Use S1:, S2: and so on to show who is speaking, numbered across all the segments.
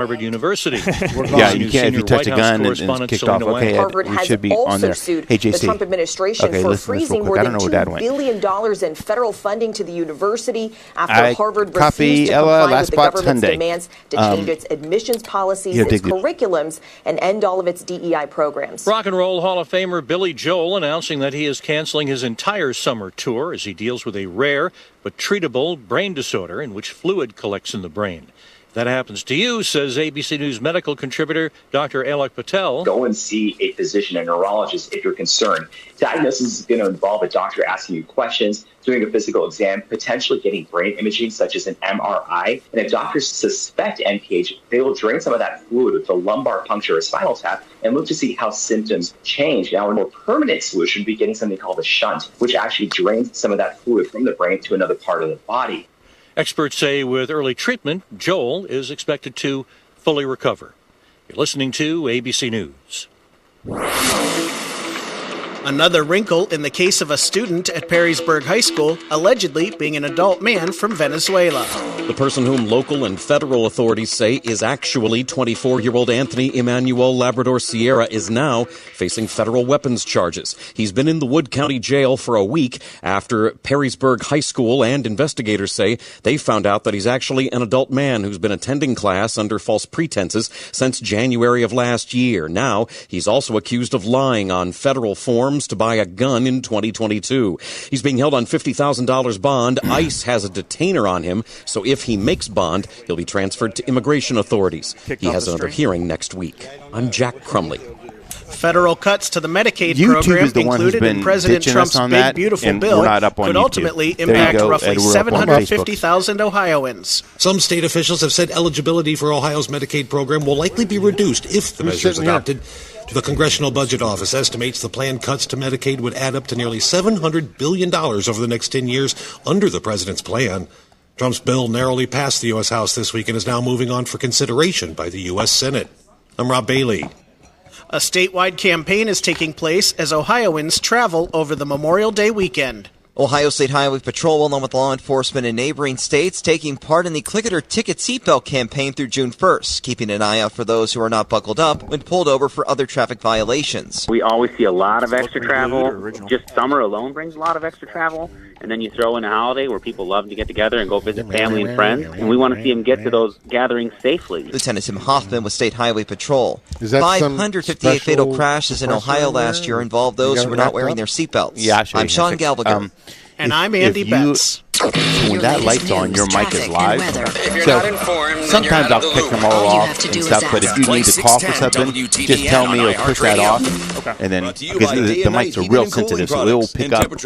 S1: Harvard University.
S2: Yeah, you can't if you touch a gun and it's kicked off. Okay,
S3: Harvard
S2: we
S3: has
S2: should be
S3: also
S2: on there.
S3: sued
S2: Hey,
S3: the
S2: JC.
S3: Trump administration for freezing more than $2 billion in federal funding to the university after Harvard refused to comply with the government's demands to change its admissions policies, its curriculums, and end all of its DEI programs.
S1: Rock and Roll Hall of Famer Billy Joel announcing that he is canceling his entire summer tour as he deals with a rare but treatable brain disorder in which fluid collects in the brain. If that happens to you, says ABC News medical contributor Dr. Alok Patel.
S4: Go and see a physician, a neurologist, if you're concerned. Diagnosis is going to involve a doctor asking you questions, doing a physical exam, potentially getting brain imaging such as an MRI. And if doctors suspect NPH, they will drain some of that fluid with the lumbar puncture or spinal tap and look to see how symptoms change. Now, a more permanent solution would be getting something called a shunt, which actually drains some of that fluid from the brain to another part of the body.
S1: Experts say with early treatment, Joel is expected to fully recover. You're listening to ABC News.
S5: Another wrinkle in the case of a student at Perrysburg High School allegedly being an adult man from Venezuela.
S6: The person whom local and federal authorities say is actually 24-year-old Anthony Emmanuel Labrador Sierra is now facing federal weapons charges. He's been in the Wood County Jail for a week after Perrysburg High School and investigators say they found out that he's actually an adult man who's been attending class under false pretenses since January of last year. Now, he's also accused of lying on federal forms to buy a gun in 2022. He's being held on $50,000 bond. ICE has a detainer on him, so if he makes bond, he'll be transferred to immigration authorities. He has another hearing next week. I'm Jack Crumley.
S5: Federal cuts to the Medicaid program included in President Trump's Big Beautiful Bill could ultimately impact roughly 750,000 Ohioans.
S7: Some state officials have said eligibility for Ohio's Medicaid program will likely be reduced if the measure is adopted. The Congressional Budget Office estimates the planned cuts to Medicaid would add up to nearly $700 billion over the next 10 years under the president's plan. Trump's bill narrowly passed the U.S. House this week and is now moving on for consideration by the U.S. Senate. I'm Rob Bailey.
S5: A statewide campaign is taking place as Ohioans travel over the Memorial Day weekend.
S8: Ohio State Highway Patrol, along with law enforcement in neighboring states, taking part in the Click It or Ticket seatbelt campaign through June 1st, keeping an eye out for those who are not buckled up when pulled over for other traffic violations.
S9: We always see a lot of extra travel. Just summer alone brings a lot of extra travel. And then you throw in a holiday where people love to get together and go visit family and friends. And we want to see them get to those gatherings safely.
S8: Lieutenant Tim Hoffman with State Highway Patrol. 558 fatal crashes in Ohio last year involved those who were not wearing their seatbelts.
S2: Yeah,
S8: I'm Sean Gallagher.
S5: And I'm Andy Betts.
S2: When that light's on, your mic is live. So sometimes I'll kick them all off and stuff, but if you need to call for something, just tell me or push that off. And then, because the mics are real sensitive, so it will pick up a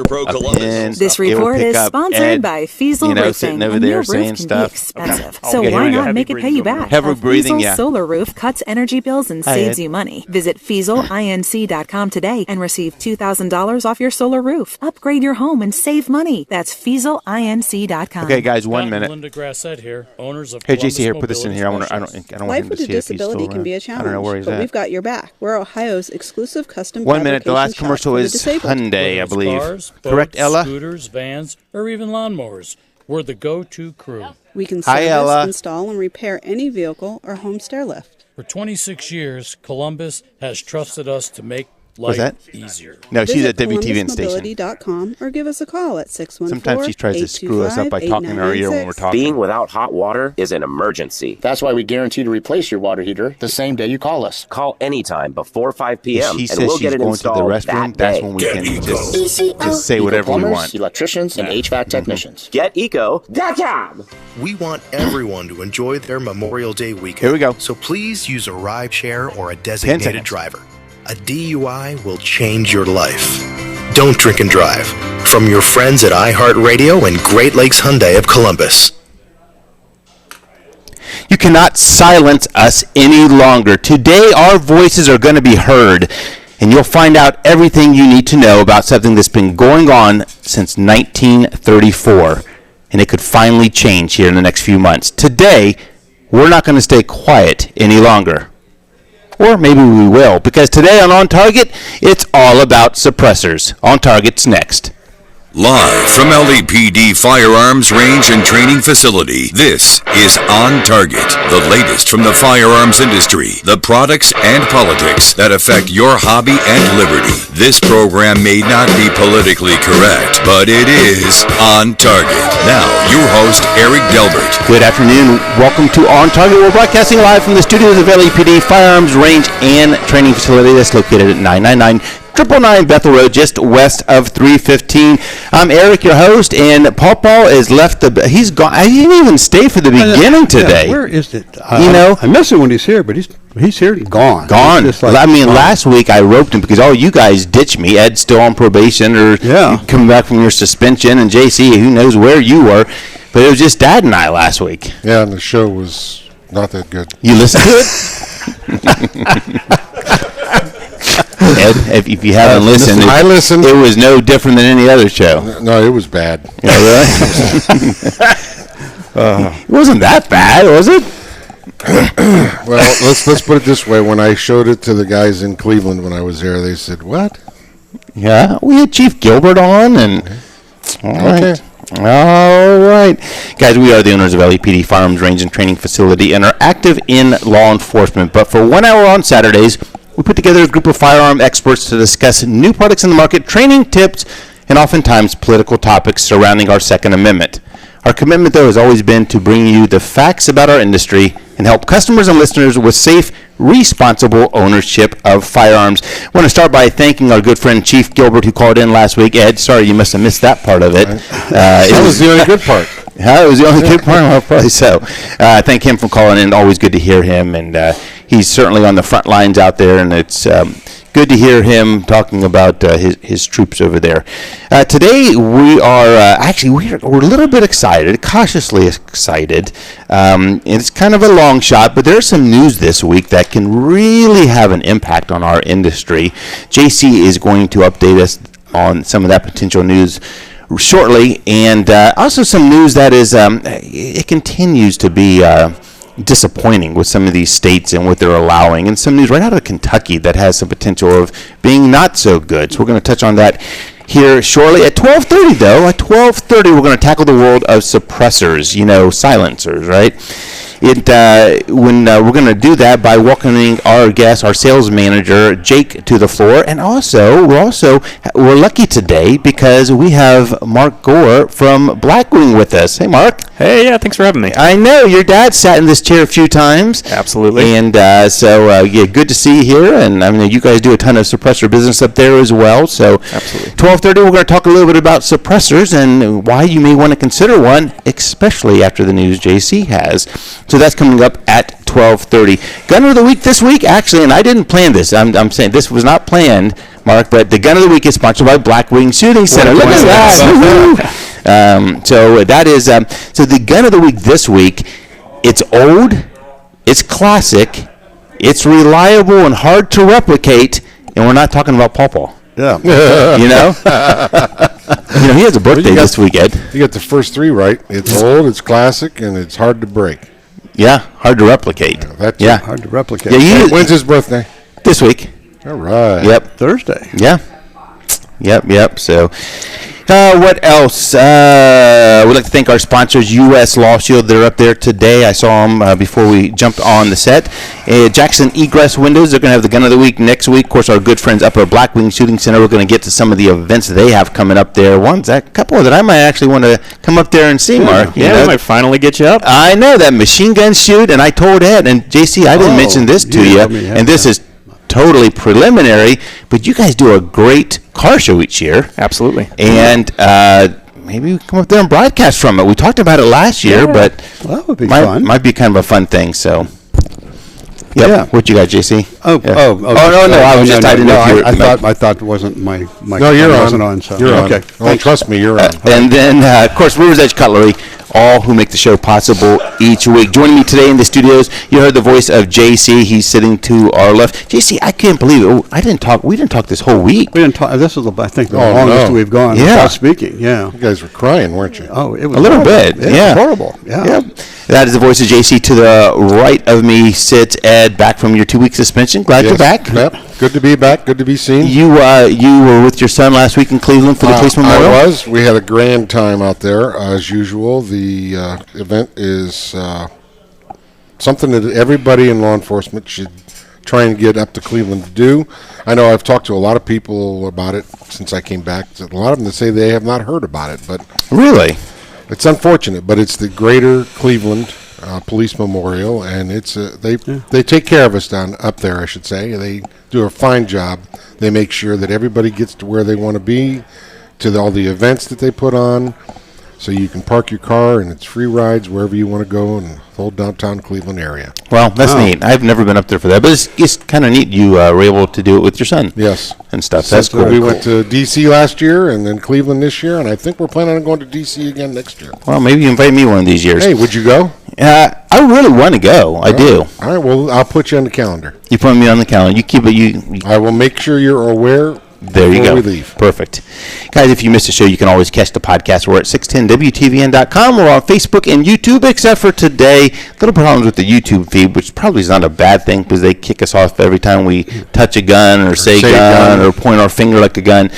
S2: pin.
S10: This report is sponsored by Fiesel Roofing.
S2: Sitting over there saying stuff.
S10: Expensive. So why not make it pay you back?
S2: Heavy breathing,
S10: Fiesel Solar Roof cuts energy bills and saves you money. Visit FieselINC.com today and receive $2,000 off your solar roof. Upgrade your home and save money. That's FieselINC.com.
S2: Okay, guys, 1 minute.
S11: Linda Grassett here, owners of
S2: hey, JC, here, put this in here. I don't want
S12: Life
S2: him
S12: with
S2: to
S12: a
S2: see if he's
S12: disability
S2: still
S12: can be a challenge,
S2: I don't know where he's
S12: but
S2: at.
S12: we've got your back. We're Ohio's exclusive custom
S2: 1 minute. The last
S12: fabrication
S2: commercial
S12: shop
S2: is
S12: for the disabled.
S2: Hyundai, I believe.
S11: Cars, boats,
S2: correct, Ella?
S11: Scooters, vans, or even lawnmowers. We're the go-to crew.
S12: We can service, install, and repair any vehicle or home stair lift.
S11: For 26 years, Columbus has trusted us to make life easier.
S2: No, she's at WTVN station.
S12: ColumbusMobility.com or give us a call at 614-825-8996.
S2: Sometimes she tries to screw us up by talking in our ear when we're talking.
S13: Being without hot water is an emergency.
S14: That's why we guarantee to replace your water heater the same day you call us.
S13: Call anytime before 5 p.m.
S2: She
S13: and we'll get it
S2: going to the
S13: installed
S2: restroom. That's when we can just say whatever we want.
S14: Electricians and HVAC technicians.
S13: Get eco.com.
S15: We want everyone to enjoy their Memorial Day weekend.
S2: Here we go.
S15: So please use a ride share or a designated driver. A DUI will change your life. Don't drink and drive. From your friends at iHeartRadio and Great Lakes Hyundai of Columbus.
S2: You cannot silence us any longer. Today, our voices are going to be heard, and you'll find out everything you need to know about something that's been going on since 1934, and it could finally change here in the next few months. Today, we're not going to stay quiet any longer. Or maybe we will, because today on OnTarget, it's all about suppressors. OnTarget's next.
S16: Live from LAPD Firearms Range and Training Facility, this is On Target, the latest from the firearms industry, the products and politics that affect your hobby and liberty. This program may not be politically correct, but it is On Target. Now, your host, Eric Delbert.
S2: Good afternoon. Welcome to On Target. We're broadcasting live from the studios of LAPD Firearms Range and Training Facility that's located at 999 999 Bethel Road, just west of 315. I'm Eric, your host, and Paul is left. He's gone. I didn't even stay for the beginning today.
S17: Where is it?
S2: I
S17: miss it when he's here, but he's here and gone.
S2: Last week I roped him because you guys ditched me. Ed's still on probation or coming back from your suspension, and JC, who knows where you were. But it was just Dad and I last week.
S18: Yeah, and the show was not that good.
S2: You listened to it? Ed, if you haven't listened,
S18: I listened.
S2: It was no different than any other show.
S18: No, it was bad.
S2: Yeah, really? It wasn't that bad, was it?
S18: Well, let's put it this way. When I showed it to the guys in Cleveland when I was there, they said, "What?"
S2: Yeah, we had Chief Gilbert on, and
S18: Okay.
S2: All right. Guys, we are the owners of LAPD Firearms Range and Training Facility and are active in law enforcement. But for 1 hour on Saturdays, we put together a group of firearm experts to discuss new products in the market, training tips, and oftentimes political topics surrounding our Second Amendment. Our commitment, though, has always been to bring you the facts about our industry and help customers and listeners with safe, responsible ownership of firearms. I want to start by thanking our good friend Chief Gilbert, who called in last week. Ed, sorry you must have missed that part of it.
S18: That was the only good part.
S2: It was the only good part? Well, probably so. Thank him for calling in. Always good to hear him, and he's certainly on the front lines out there, and it's good to hear him talking about his troops over there. Today we are we're a little bit excited, cautiously excited. It's kind of a long shot, but there's some news this week that can really have an impact on our industry. JC is going to update us on some of that potential news shortly, and also some news that is it continues to be disappointing with some of these states and what they're allowing, and some news right out of Kentucky that has some potential of being not so good. So we're going to touch on that here shortly. At 12:30, though, we're going to tackle the world of suppressors, silencers, right? When we're going to do that by welcoming our guest, our sales manager, Jake, to the floor. And we're lucky today because we have Mark Gore from Blackwing with us. Hey, Mark.
S19: Hey, yeah, thanks for having me.
S2: I know your dad sat in this chair a few times.
S19: Absolutely.
S2: And good to see you here. And I mean, you guys do a ton of suppressor business up there as well. So,
S19: absolutely.
S2: 12:30, we're going to talk a little bit about suppressors and why you may want to consider one, especially after the news JC has. So that's coming up at 12:30. Gunner of the Week this week, actually, and I didn't plan this. I'm saying this was not planned, Mark, but the Gun of the Week is sponsored by Blackwing Shooting Center. Look at that. So that is so the Gun of the Week this week. It's old, it's classic, it's reliable and hard to replicate, and we're not talking about Paw.
S18: Yeah.
S2: He has a birthday this weekend.
S18: You got the first three right. It's old, it's classic, and it's hard to break.
S2: Yeah, hard to replicate.
S18: Hard to replicate.
S2: Yeah,
S18: when's his birthday?
S2: This week.
S18: All right.
S2: Yep.
S17: Thursday.
S2: Yeah. Yep. So, what else? We'd like to thank our sponsors, U.S. Law Shield. They're up there today. I saw them before we jumped on the set. Jackson Egress Windows. They're going to have the Gun of the Week next week. Of course, our good friends up at Blackwing Shooting Center. We're going to get to some of the events they have coming up there. A couple that I might actually want to come up there and see, Mark.
S19: Yeah, we might finally get you up.
S2: I know that machine gun shoot, and I told Ed and JC, I didn't mention this to you, and this is totally preliminary, but you guys do a great car show each year.
S19: Absolutely.
S2: And maybe we come up there and broadcast from it. We talked about it last year, but
S17: that would be fun.
S2: Might be kind of a fun thing. So, yeah. What you got, JC?
S17: No. I thought it wasn't my.
S18: No, you're on.
S17: Wasn't on. So
S18: you're
S17: okay.
S18: On. Oh, trust me, you're on.
S2: And then, of course, River's Edge Cutlery. All who make the show possible each week. Joining me today in the studios, you heard the voice of JC. He's sitting to our left. JC, I can't believe it. We didn't talk this whole week.
S17: We didn't talk. This is, I think, the longest we've gone without speaking. Yeah.
S18: You guys were crying, weren't you?
S17: Oh, it was
S2: a little bit.
S17: Yeah. Horrible. Yeah.
S2: That is the voice of JC. To the right of me sits Ed, back from your 2-week suspension. Glad you're back.
S18: Yep. Good to be back. Good to be seen.
S2: You were with your son last week in Cleveland for the Police Memorial?
S18: I was. We had a grand time out there, as usual. The event is something that everybody in law enforcement should try and get up to Cleveland to do. I know I've talked to a lot of people about it since I came back. A lot of them that say they have not heard about it. But
S2: really?
S18: It's unfortunate, but it's the Greater Cleveland Police Memorial, and it's they take care of us up there, I should say. They do a fine job. They make sure that everybody gets to where they want to be, to all the events that they put on, so you can park your car and it's free rides wherever you want to go in the whole downtown Cleveland area.
S2: Well, that's neat. I've never been up there for that, but it's kind of neat you were able to do it with your son.
S18: Yes.
S2: And stuff. That's cool.
S18: We went to D.C. last year and then Cleveland this year, and I think we're planning on going to D.C. again next year.
S2: Well, maybe you invite me one of these years.
S18: Hey, would you go?
S2: I really want to go. I do.
S18: All right, well, I'll put you on the calendar.
S2: You put me on the calendar. You keep it.
S18: I will make sure you're aware.
S2: There you go.
S18: We leave.
S2: Perfect. Guys, if you missed the show, you can always catch the podcast. We're at 610WTVN.com. We're on Facebook and YouTube, except for today. Little problems with the YouTube feed, which probably is not a bad thing because they kick us off every time we touch a gun or say gun or point our finger like a gun.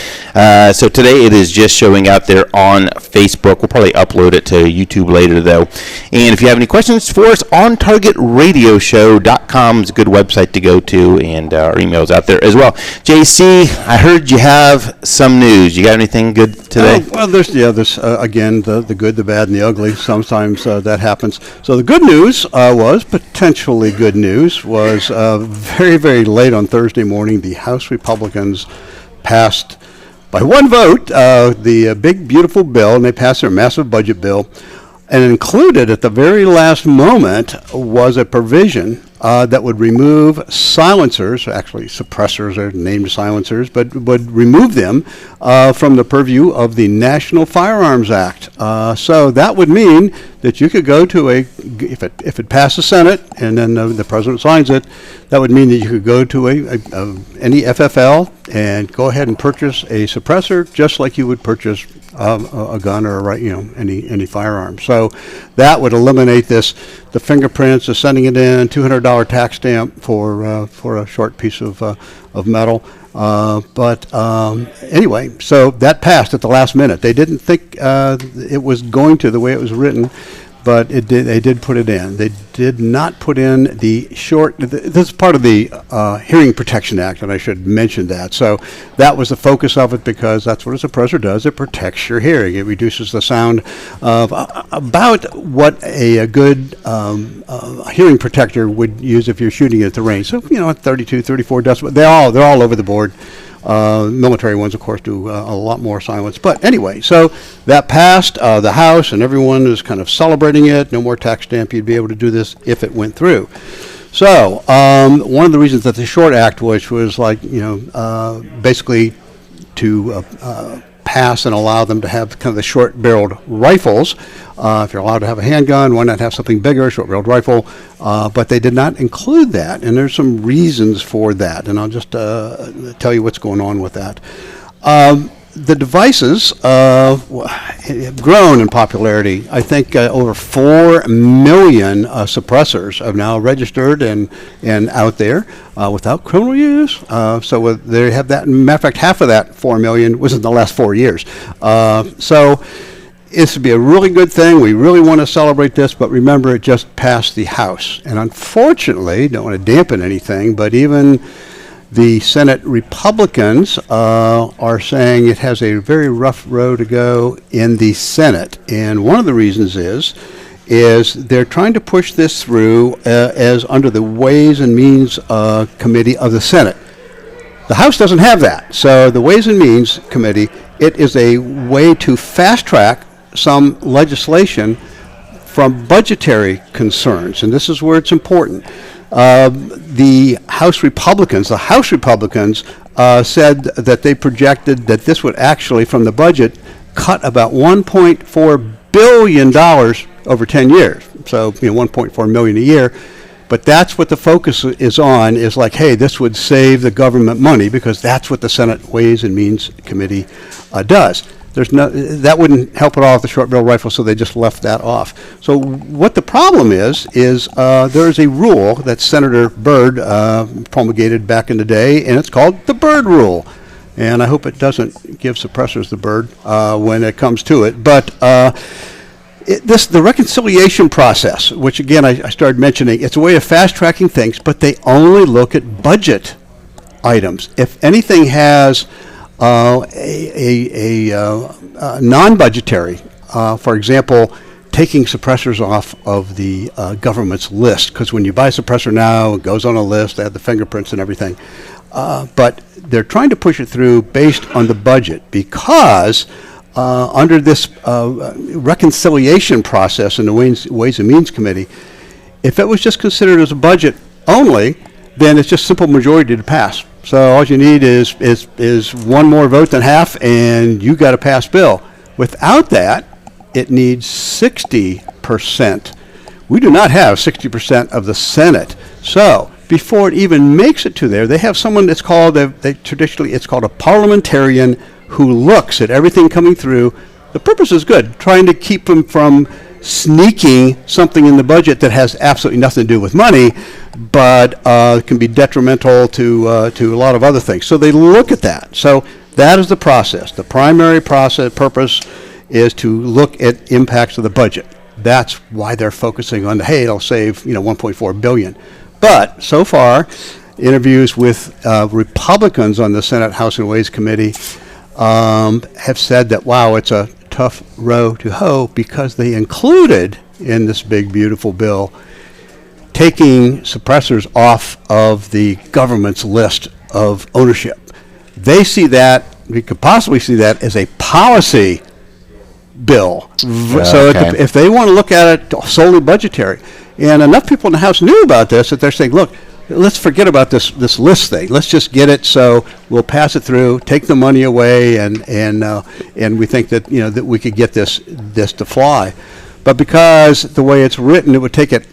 S2: So today it is just showing out there on Facebook. We'll probably upload it to YouTube later, though. And if you have any questions for us, OnTargetRadioshow.com is a good website to go to, and our email's out there as well. JC, I heard you have some news. You got anything good today?
S17: Well, there's again the good, the bad, and the ugly. Sometimes that happens. So the good news was potentially good news was very, very late on Thursday morning. The House Republicans passed by one vote the big, beautiful bill, and they passed their massive budget bill. And included at the very last moment was a provision that would remove silencers, actually suppressors are named silencers, but would remove them from the purview of the National Firearms Act. So that would mean that you could go to if it passed the Senate and then the president signs it, that would mean that you could go to any FFL and go ahead and purchase a suppressor just like you would purchase a gun or any firearm. So that would eliminate the fingerprints, the sending it in, $200 tax stamp for a short piece of metal. But anyway, so that passed at the last minute. They didn't think it was going to the way it was written, but it did. They did put it in. They did not put in the short. This is part of the Hearing Protection Act, and I should mention that. So that was the focus of it because that's what a suppressor does. It protects your hearing. It reduces the sound of about what a good hearing protector would use if you're shooting at the range. So 32, 34 decibels. They're all over the board. Military ones, of course, do a lot more silence. But anyway, so that passed the House, and everyone was kind of celebrating it. No more tax stamp. You'd be able to do this if it went through. So one of the reasons that the Short Act, which was basically to pass and allow them to have kind of the short-barreled rifles. If you're allowed to have a handgun, why not have something bigger, short-barreled rifle? But they did not include that, and there's some reasons for that, and I'll just tell you what's going on with that. The devices have grown in popularity. I think over 4 million suppressors have now registered and out there without criminal use. So they have that. Matter of fact, half of that 4 million was in the last 4 years. So this would be a really good thing. We really want to celebrate this, but remember, it just passed the House. And unfortunately, don't want to dampen anything, but even the Senate Republicans are saying it has a very rough road to go in the Senate. And one of the reasons is they're trying to push this through as under the Ways and Means Committee of the Senate. The House doesn't have that. So the Ways and Means Committee, it is a way to fast-track some legislation from budgetary concerns. And this is where it's important. The House Republicans said that they projected that this would actually, from the budget, cut about $1.4 billion over 10 years. So, $1.4 million a year. But that's what the focus is on, is like, hey, this would save the government money because that's what the Senate Ways and Means Committee does. that wouldn't help at all with the short barrel rifle, so they just left that off. So what the problem is there's a rule that Senator Byrd promulgated back in the day, and it's called the Byrd Rule. And I hope it doesn't give suppressors the bird when it comes to it. But the reconciliation process, which again I started mentioning, it's a way of fast-tracking things, but they only look at budget items. If anything has a non-budgetary, for example, taking suppressors off of the government's list, because when you buy a suppressor now, it goes on a list, they have the fingerprints and everything. But they're trying to push it through based on the budget because under this reconciliation process in the Ways and Means Committee, if it was just considered as a budget only, then it's just simple majority to pass. So all you need is one more vote than half, and you got a passed bill. Without that, it needs 60%. We do not have 60% of the Senate. So before it even makes it to there, they have someone that's called, traditionally it's called a parliamentarian who looks at everything coming through. The purpose is good, trying to keep them from sneaking something in the budget that has absolutely nothing to do with money, but can be detrimental to a lot of other things. So they look at that. So that is the process. The primary purpose is to look at impacts of the budget. That's why they're focusing on it'll save $1.4 billion. But so far, interviews with Republicans on the Senate House and Ways Committee have said that, wow, it's a tough row to hoe because they included in this big, beautiful bill taking suppressors off of the government's list of ownership. They see that, we could possibly see that as a policy bill. So if they want to look at it solely budgetary, and enough people in the House knew about this that they're saying, look, let's forget about this list thing. Let's just get it, so we'll pass it through, take the money away, and we think that that we could get this to fly. But because the way it's written, it would take it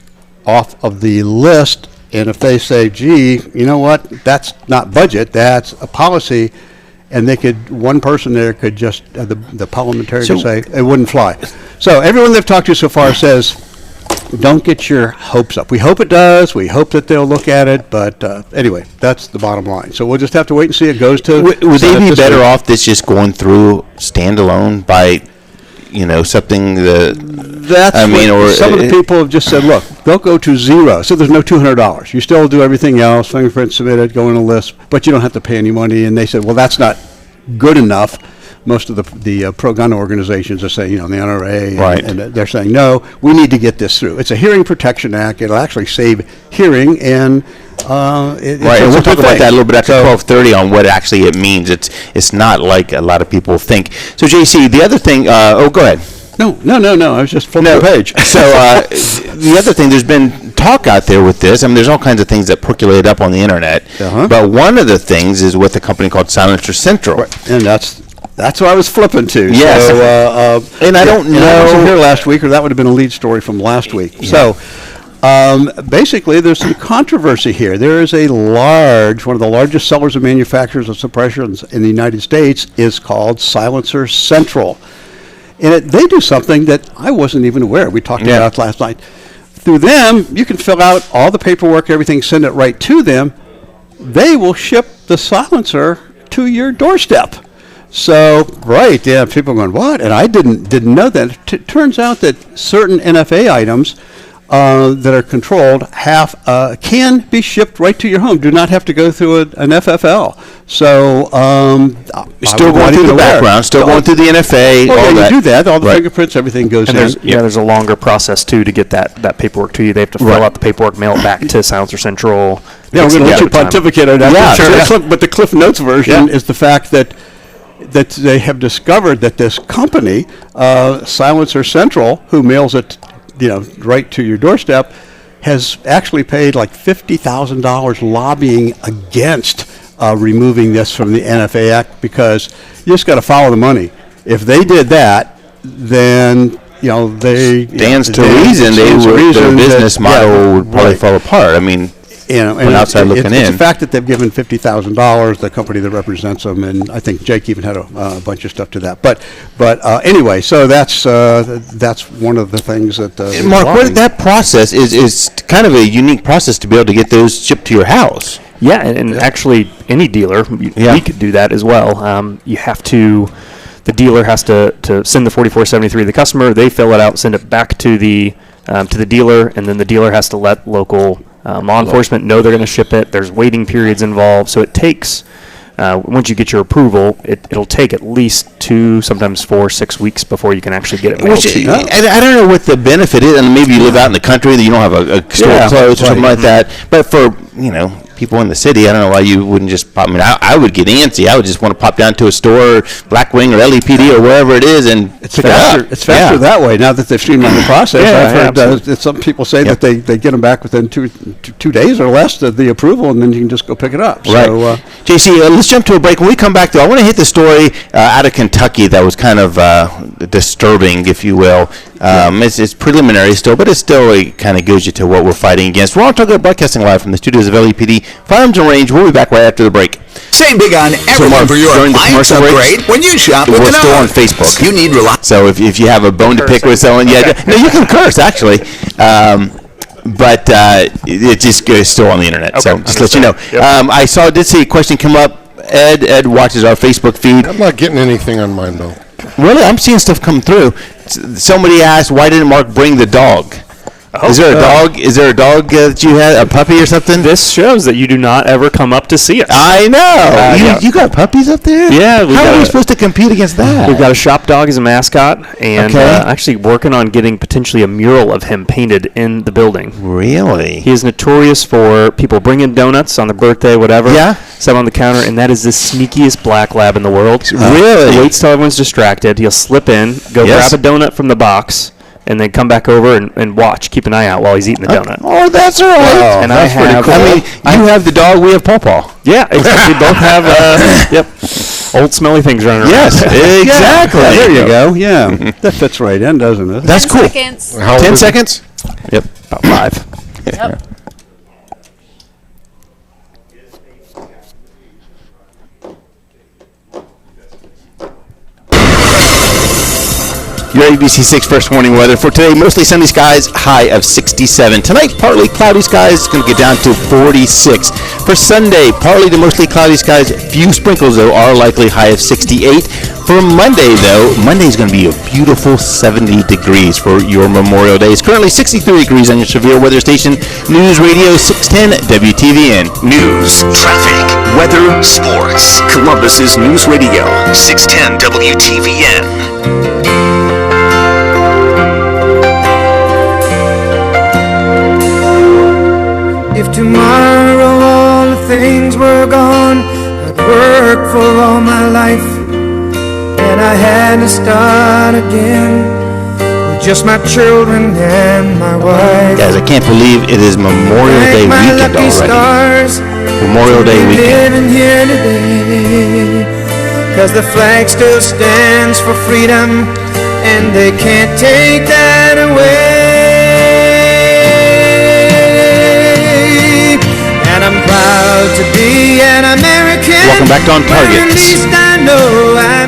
S17: off of the list. And if they say, gee, you know what, that's not budget, that's a policy, and one person there could just, the parliamentarian could say, it wouldn't fly. So everyone they've talked to so far says, don't get your hopes up. We hope it does. We hope that they'll look at it. But anyway, that's the bottom line. So we'll just have to wait and see. It goes to.
S2: Would they be better off this just going through standalone by, something that?
S17: Some of the people have just said, look, they'll go to zero. So there's no $200. You still do everything else, fingerprint submitted, go on a list, but you don't have to pay any money. And they said, well, that's not good enough. Most of the pro-gun organizations are saying, the NRA,
S2: right.
S17: and they're saying, no, we need to get this through. It's a Hearing Protection Act. It'll actually save hearing, and
S2: right. And we'll talk about that a little bit after 12:30 on what actually it means. It's not like a lot of people think. So, JC, the other thing. Go ahead.
S17: No. I was just flipping the page.
S2: So the other thing, there's been talk out there with this. I mean, there's all kinds of things that percolate up on the internet. But one of the things is with a company called Silencer Central,
S17: right. And that's what I was flipping to.
S2: Yes.
S17: So,
S2: and I don't know.
S17: I wasn't here last week, or that would have been a lead story from last week. Yeah. So basically, there's some controversy here. There is one of the largest sellers and manufacturers of suppressors in the United States is called Silencer Central. And they do something that I wasn't even aware. We talked about last night. Through them, you can fill out all the paperwork, everything, send it right to them. They will ship the silencer to your doorstep. So, right, yeah, people are going, what? And I didn't know that. It turns out that certain NFA items that are controlled can be shipped right to your home. Do not have to go through an FFL. So,
S2: still going through the background, still going through the NFA.
S17: You do that. All the fingerprints, everything goes in.
S19: There's a longer process, too, to get that paperwork to you. They have to fill out the paperwork, mail it back to Silencer Central.
S17: Yeah, we're going to let you pontificate on that. Yeah, sure. But the Cliff Notes version is the fact that they have discovered that this company, Silencer Central, who mails it, right to your doorstep, has actually paid like $50,000 lobbying against removing this from the NFA Act, because you just got to follow the money. If they did that, then
S2: stands to reason their business model would probably fall apart. I mean. From outside looking in.
S17: It's the fact that they've given $50,000, the company that represents them, and I think Jake even had a bunch of stuff to that. But anyway, so that's one of the things that.
S2: Mark, that process is kind of a unique process to be able to get those shipped to your house.
S19: Yeah, and actually, any dealer, we could do that as well. You have to. The dealer has to send the 4473 to the customer. They fill it out, send it back to the dealer, and then the dealer has to let local law enforcement know they're going to ship it. There's waiting periods involved, so it takes. Once you get your approval, it'll take at least 2, sometimes 4, 6 weeks before you can actually get it mailed to you.
S2: I don't know what the benefit is, and maybe you live out in the country that you don't have a store closed or something like that. But for people in the city, I don't know why you wouldn't just pop. I mean, I would get antsy. I would just want to pop down to a store, Blackwing or LEPD or wherever it is, and
S17: it's faster. It's faster that way. Now that they've streamlined the process, I've heard some people say that they get them back within two days or less of the approval, and then you can just go pick it up.
S2: Right. So, JC, let's jump to a break. When we come back, though, I want to hit the story out of Kentucky that was kind of disturbing, if you will. It's preliminary still, but it still kind of goes you to what we're fighting against. We're OnTarget broadcasting live from the studios of LEPD Firearms and Range. We'll be back right after the break.
S20: Save big on everything for your appliance upgrade when you shop with
S2: We're still on Facebook.
S20: You need
S2: So if you have a bone to pick with someone, no, you can curse actually. But it just goes still on the internet. So just let you know. Yep. Did see a question come up. Ed watches our Facebook feed.
S18: I'm not getting anything on mine though.
S2: Really? I'm seeing stuff come through. Somebody asked, why didn't Mark bring the dog? Is there a dog? Is there a dog that you had, a puppy or something?
S19: This shows that you do not ever come up to see us.
S2: I know. You got puppies up there?
S19: Yeah.
S2: How are we supposed to compete against that?
S19: We've got a shop dog as a mascot, and actually working on getting potentially a mural of him painted in the building.
S2: Really?
S19: He is notorious for people bringing donuts on their birthday, whatever.
S2: Yeah.
S19: Set on the counter, and that is the sneakiest black lab in the world.
S2: Really?
S19: He waits till everyone's distracted. He'll slip in, grab a donut from the box, and then come back over and watch, keep an eye out while he's eating the donut.
S2: Oh, that's all right.
S19: And that's pretty cool.
S2: I mean, you have the dog, we have Paw Paw.
S19: Yeah, exactly. We both have, old smelly things running around.
S2: Yes, exactly.
S17: There you go. Yeah, that fits right in, doesn't it?
S2: That's cool.
S21: 10 seconds.
S2: 10 seconds?
S19: Yep, about 5.
S21: Yep.
S2: Your ABC6 first morning weather for today, mostly sunny skies, high of 67. Tonight, partly cloudy skies, it's going to get down to 46. For Sunday, partly to mostly cloudy skies, few sprinkles, though, are likely, high of 68. For Monday, though, Monday is going to be a beautiful 70 degrees for your Memorial Day. It's currently 63 degrees on your severe weather station, News Radio 610 WTVN.
S16: News, traffic, weather, sports. Columbus's News Radio 610 WTVN.
S22: If tomorrow all the things were gone, I'd work for all my life, and I had to start again with just my children and my wife.
S2: Guys, I can't believe it is Memorial Day weekend already.
S22: Stars,
S2: Memorial Day weekend.
S22: Living here today, 'cause the flag still stands for freedom, and they can't take that away. And I'm proud to be an American.
S2: Welcome back to OnTarget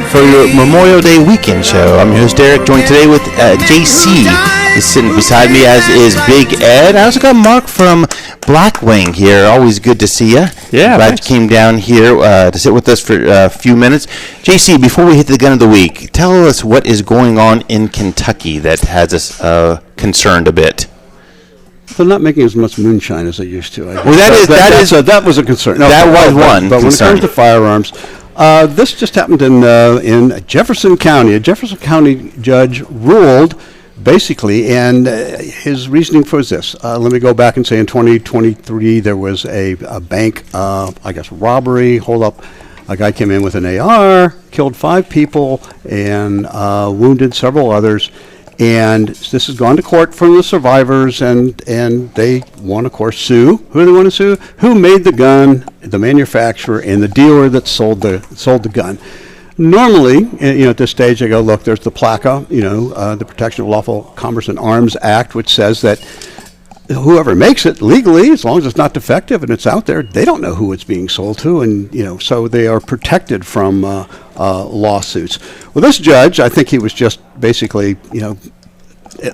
S2: for your Memorial Day weekend show. I'm your host Derek, joined today with JC. Is sitting beside me, as is Big Ed. I also got Mark from Blackwing here. Always good to see you.
S19: Yeah,
S2: glad you came down here to sit with us for a few minutes. JC, before we hit the gun of the week, tell us what is going on in Kentucky that has us concerned a bit.
S17: They're not making as much moonshine as they used to.
S2: Well, that
S17: was a concern.
S2: No, that was one.
S17: But when it comes to firearms, this just happened in Jefferson County. A Jefferson County judge ruled, basically, and his reasoning for this. Let me go back and say in 2023 there was a bank, robbery, hold up. A guy came in with an AR, killed 5 people, and wounded several others. And this has gone to court from the survivors, and they want, of course, sue. Who do they want to sue? Who made the gun, the manufacturer, and the dealer that sold the gun. Normally, at this stage, they go, look, there's the PLACA, the Protection of Lawful Commerce in Arms Act, which says that whoever makes it legally, as long as it's not defective and it's out there, they don't know who it's being sold to, and so they are protected from lawsuits. Well, this judge, I think he was just basically,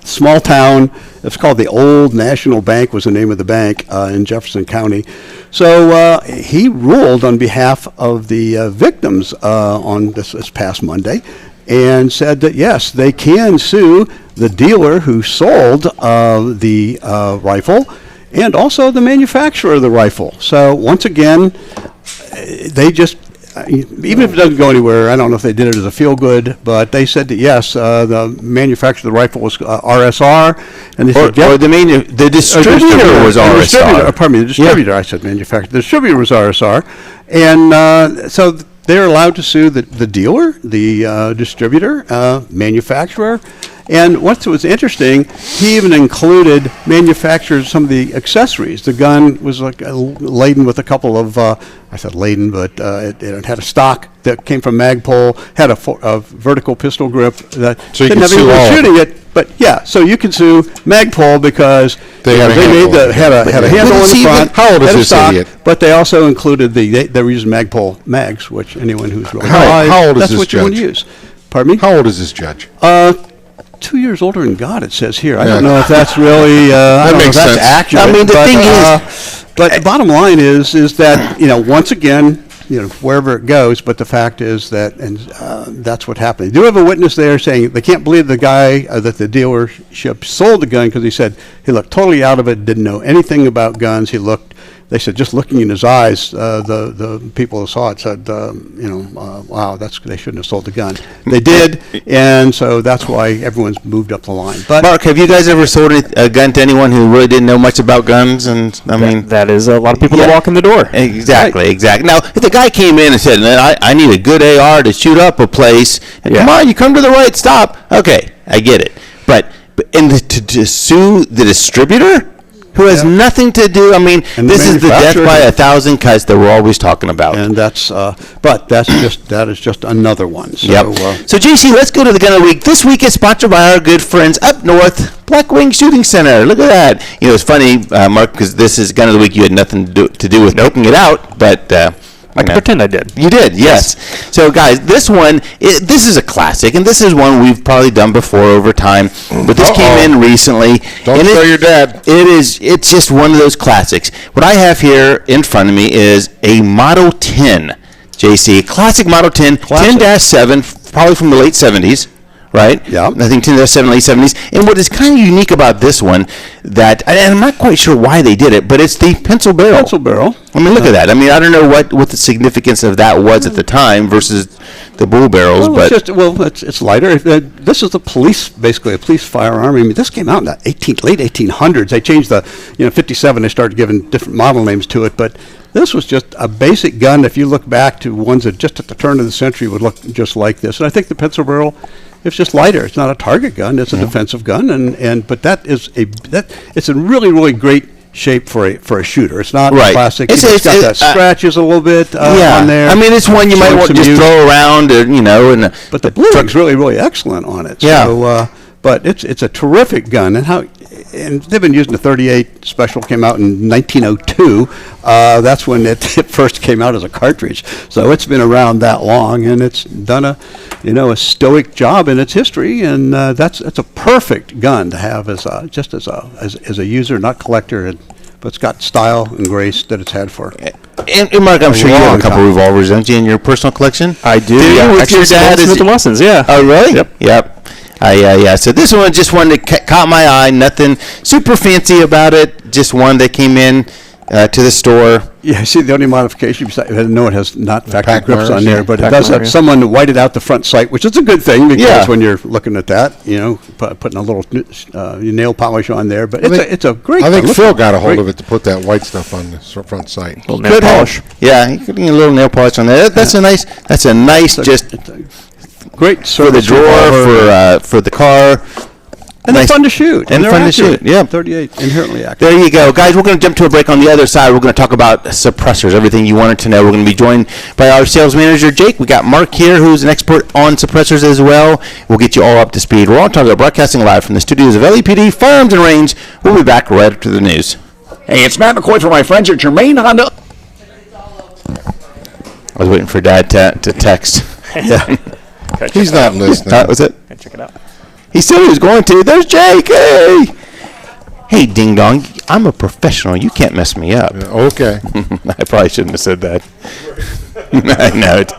S17: small town. It's called the Old National Bank was the name of the bank in Jefferson County. So he ruled on behalf of the victims on this past Monday, and said that yes, they can sue the dealer who sold the rifle and also the manufacturer of the rifle. So once again, they just, even if it doesn't go anywhere, I don't know if they did it as a feel-good, but they said that yes, the manufacturer of the rifle was RSR, and they said,
S2: the distributor was RSR.
S17: Pardon me, the distributor. I said manufacturer. The distributor was RSR, and so they're allowed to sue the dealer, the distributor, manufacturer. And what was interesting, he even included manufacturers, some of the accessories. The gun was laden with a couple of, I said laden, but it had a stock that came from Magpul, had a vertical pistol grip that
S18: so
S17: didn't have anyone shooting it. But yeah, so you can sue Magpul because they had a handle in the front.
S18: How old is this idiot?
S17: But they also included they were using Magpul mags, which anyone who's really
S18: how old is
S17: that's
S18: this
S17: what
S18: judge?
S17: You want to use. Pardon me?
S18: How old is this judge?
S17: 2 years older than God, it says here. I don't know if that's really, I don't know if that's accurate.
S2: I mean, the thing is,
S17: but the bottom line is that, once again, wherever it goes, but the fact is that, and that's what happened. They do have a witness there saying they can't believe the guy that the dealership sold the gun because he said he looked totally out of it, didn't know anything about guns. They said just looking in his eyes, the people who saw it said, wow, they shouldn't have sold the gun. They did, and so that's why everyone's moved up the line. But
S2: Mark, have you guys ever sold a gun to anyone who really didn't know much about guns? And
S19: that is a lot of people that walk in the door.
S2: Exactly, right. Exactly. Now, if the guy came in and said, I need a good AR to shoot up a place, and come on, you come to the right stop. Okay, I get it. But to sue the distributor? Who has nothing to do? I mean, this is the death by 1,000 cuts that we're always talking about.
S17: And that's, but that is just another one. So,
S2: so JC, let's go to the gun of the week. This week is sponsored by our good friends up north, Blackwing Shooting Center. Look at that. It's funny, Mark, because this is gun of the week. You had nothing to do with picking it out, but.
S19: I can pretend I did.
S2: You did, yes. So, guys, this is a classic, and this is one we've probably done before over time. But this came in recently.
S18: Don't tell your dad.
S2: It's just one of those classics. What I have here in front of me is a Model 10, JC. Classic Model 10, 10-7, probably from the late 70s. Right?
S17: Yeah.
S2: I think 10-7, late 70s. And what is kind of unique about this one, and I'm not quite sure why they did it, but it's the pencil barrel.
S17: Pencil barrel.
S2: I mean, look at that. I mean, I don't know what the significance of that was at the time versus the bull barrels,
S17: it's lighter. This is basically a police firearm. I mean, this came out in the late 1800s. They changed the, 57. They started giving different model names to it, but this was just a basic gun. If you look back to ones that just at the turn of the century would look just like this, and I think the pencil barrel. It's just lighter. It's not a target gun. It's a defensive gun, but it's a really, really great shape for a shooter. It's not plastic. It's got that scratches a little bit on there.
S2: I mean, it's one you might want to just throw around,
S17: but the blue's really, really excellent on it.
S2: Yeah.
S17: So, but it's a terrific gun, and they've been using the 38 special. Came out in 1902. That's when it first came out as a cartridge. So it's been around that long, and it's done a stoic job in its history. And that's a perfect gun to have as a user, not collector, but it's got style and grace that it's had for.
S2: And Mark, I'm sure you have a couple revolvers, don't you, in your personal collection?
S19: I do. Yeah,
S2: with your dad,
S19: Smith & Wessons. Yeah.
S2: Oh, really?
S19: Yep.
S2: Yeah. So this one just one that caught my eye. Nothing super fancy about it. Just one that came in to the store.
S17: Yeah, see, the only modification, I know it has not factory grips on there, but it does have someone whited out the front sight, which is a good thing because when you're looking at that, putting a little nail polish on there. But it's a great.
S18: I think Phil got a hold of it to put that white stuff on the front sight.
S19: A little nail polish.
S2: Yeah, you could get a little nail polish on there. That's a nice.
S17: Great
S2: for the drawer, for the car.
S17: And they're fun to shoot.
S2: And fun to shoot. Yeah.
S17: 38, inherently accurate.
S2: There you go. Guys, we're going to jump to a break. On the other side, we're going to talk about suppressors, everything you wanted to know. We're going to be joined by our sales manager, Jake. We got Mark here, who's an expert on suppressors as well. We'll get you all up to speed. We're OnTarget, broadcasting live from the studios of LEPD Firearms and Range. We'll be back right after the news.
S20: Hey, it's Matt McCoy for my friends at Germain Honda.
S2: I was waiting for Dad to text. Yeah.
S18: He's not listening.
S2: That was it?
S19: Check it out.
S2: He said he was going to. There's Jake. Hey. Hey, ding dong. I'm a professional. You can't mess me up.
S18: Yeah, okay.
S2: I probably shouldn't have said that. I know it.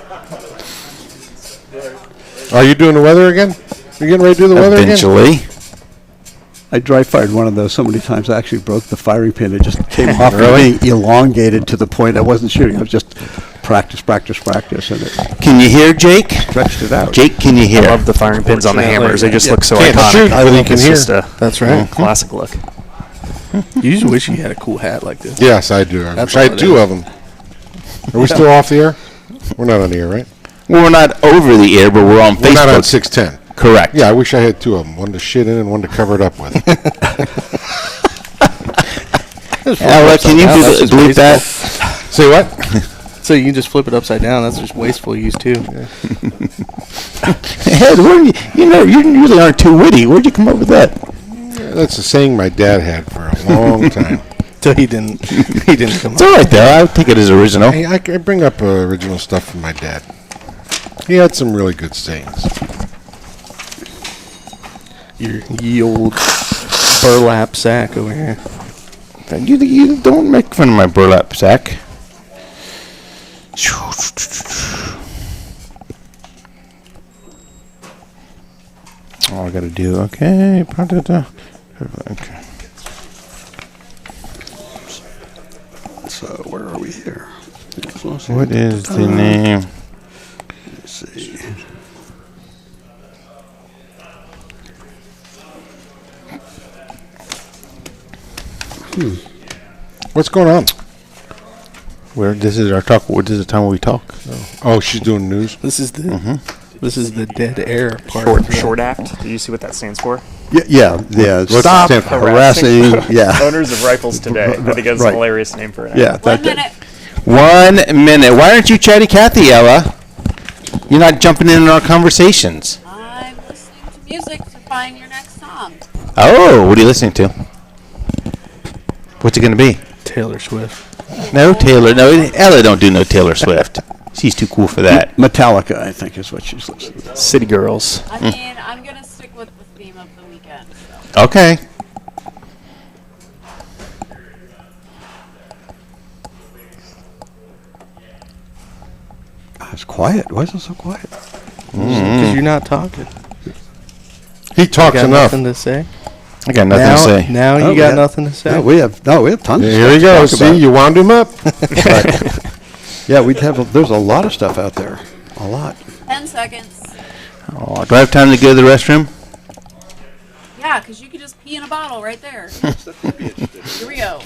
S18: Are you doing the weather again? You getting ready to do the weather again?
S2: Eventually.
S17: I dry fired one of those so many times I actually broke the firing pin. It just came off
S2: Really?
S17: and being elongated to the point I wasn't shooting. I was just practice. And it
S2: Can you hear Jake?
S17: stretched it out.
S2: Jake, can you hear?
S19: I love the firing pins on the hammers. They just look so
S18: Can't
S19: iconic.
S18: shoot, but he can
S19: It's
S18: hear.
S19: just a
S3: That's right.
S19: classic look.
S3: You just wish you had a cool hat like this.
S18: Yes, I do. I
S3: That's
S18: wish I
S3: all
S18: had
S3: it
S18: two
S3: is.
S18: of them. Are we still off the air? We're not on the air, right?
S2: Well, we're not over the air, but we're on
S18: We're not on
S2: Facebook.
S18: 610.
S2: Correct.
S18: Yeah, I wish I had two of them. One to shit in and one to cover it up with.
S2: Ella, can you
S3: That's just
S2: bleep that?
S18: Say what?
S3: So you can just flip it upside down. That's just wasteful use too.
S2: Ed, you usually aren't too witty. Where'd you come up with that?
S18: That's a saying my dad had for a long time.
S3: So he didn't come
S2: It's all right, though. I take it as original.
S18: Hey, I bring up original stuff from my dad. He had some really good sayings.
S3: Your ye old burlap sack over here.
S2: You don't make fun of my burlap sack. All I gotta do, okay. Okay.
S17: So where are we here?
S2: What is the name?
S17: Let's see.
S18: What's going on?
S2: This is our talk. This is the time where we talk.
S18: Oh, she's doing news.
S3: This is the this is the dead air part.
S19: Short act. Do you see what that stands for?
S17: Yeah. Stop harassing. Yeah.
S19: Owners of rifles today. I think that's a hilarious name for it.
S17: Yeah.
S21: 1 minute.
S2: 1 minute. Why aren't you chatty Cathy, Ella? You're not jumping in our conversations.
S21: I'm listening to music to find your next song.
S2: Oh, what are you listening to? What's it going to be?
S3: Taylor Swift.
S2: No, Taylor. No, Ella don't do no Taylor Swift. She's too cool for that.
S17: Metallica, I think, is what she's listening to.
S19: City Girls.
S21: I mean, I'm going to stick with the theme of the weekend. So.
S2: Okay.
S17: It's quiet. Why is it so quiet?
S3: Because you're not talking.
S18: He talks
S3: got
S18: enough.
S3: Nothing to say.
S2: I got nothing to say.
S3: Now you got nothing to say.
S17: No, we have tons.
S18: Here you go. See, you wound him up.
S17: Yeah, there's a lot of stuff out there. A lot.
S21: 10 seconds.
S2: Oh, do I have time to go to the restroom?
S21: Yeah, because you could just pee in a bottle right there. Here we go.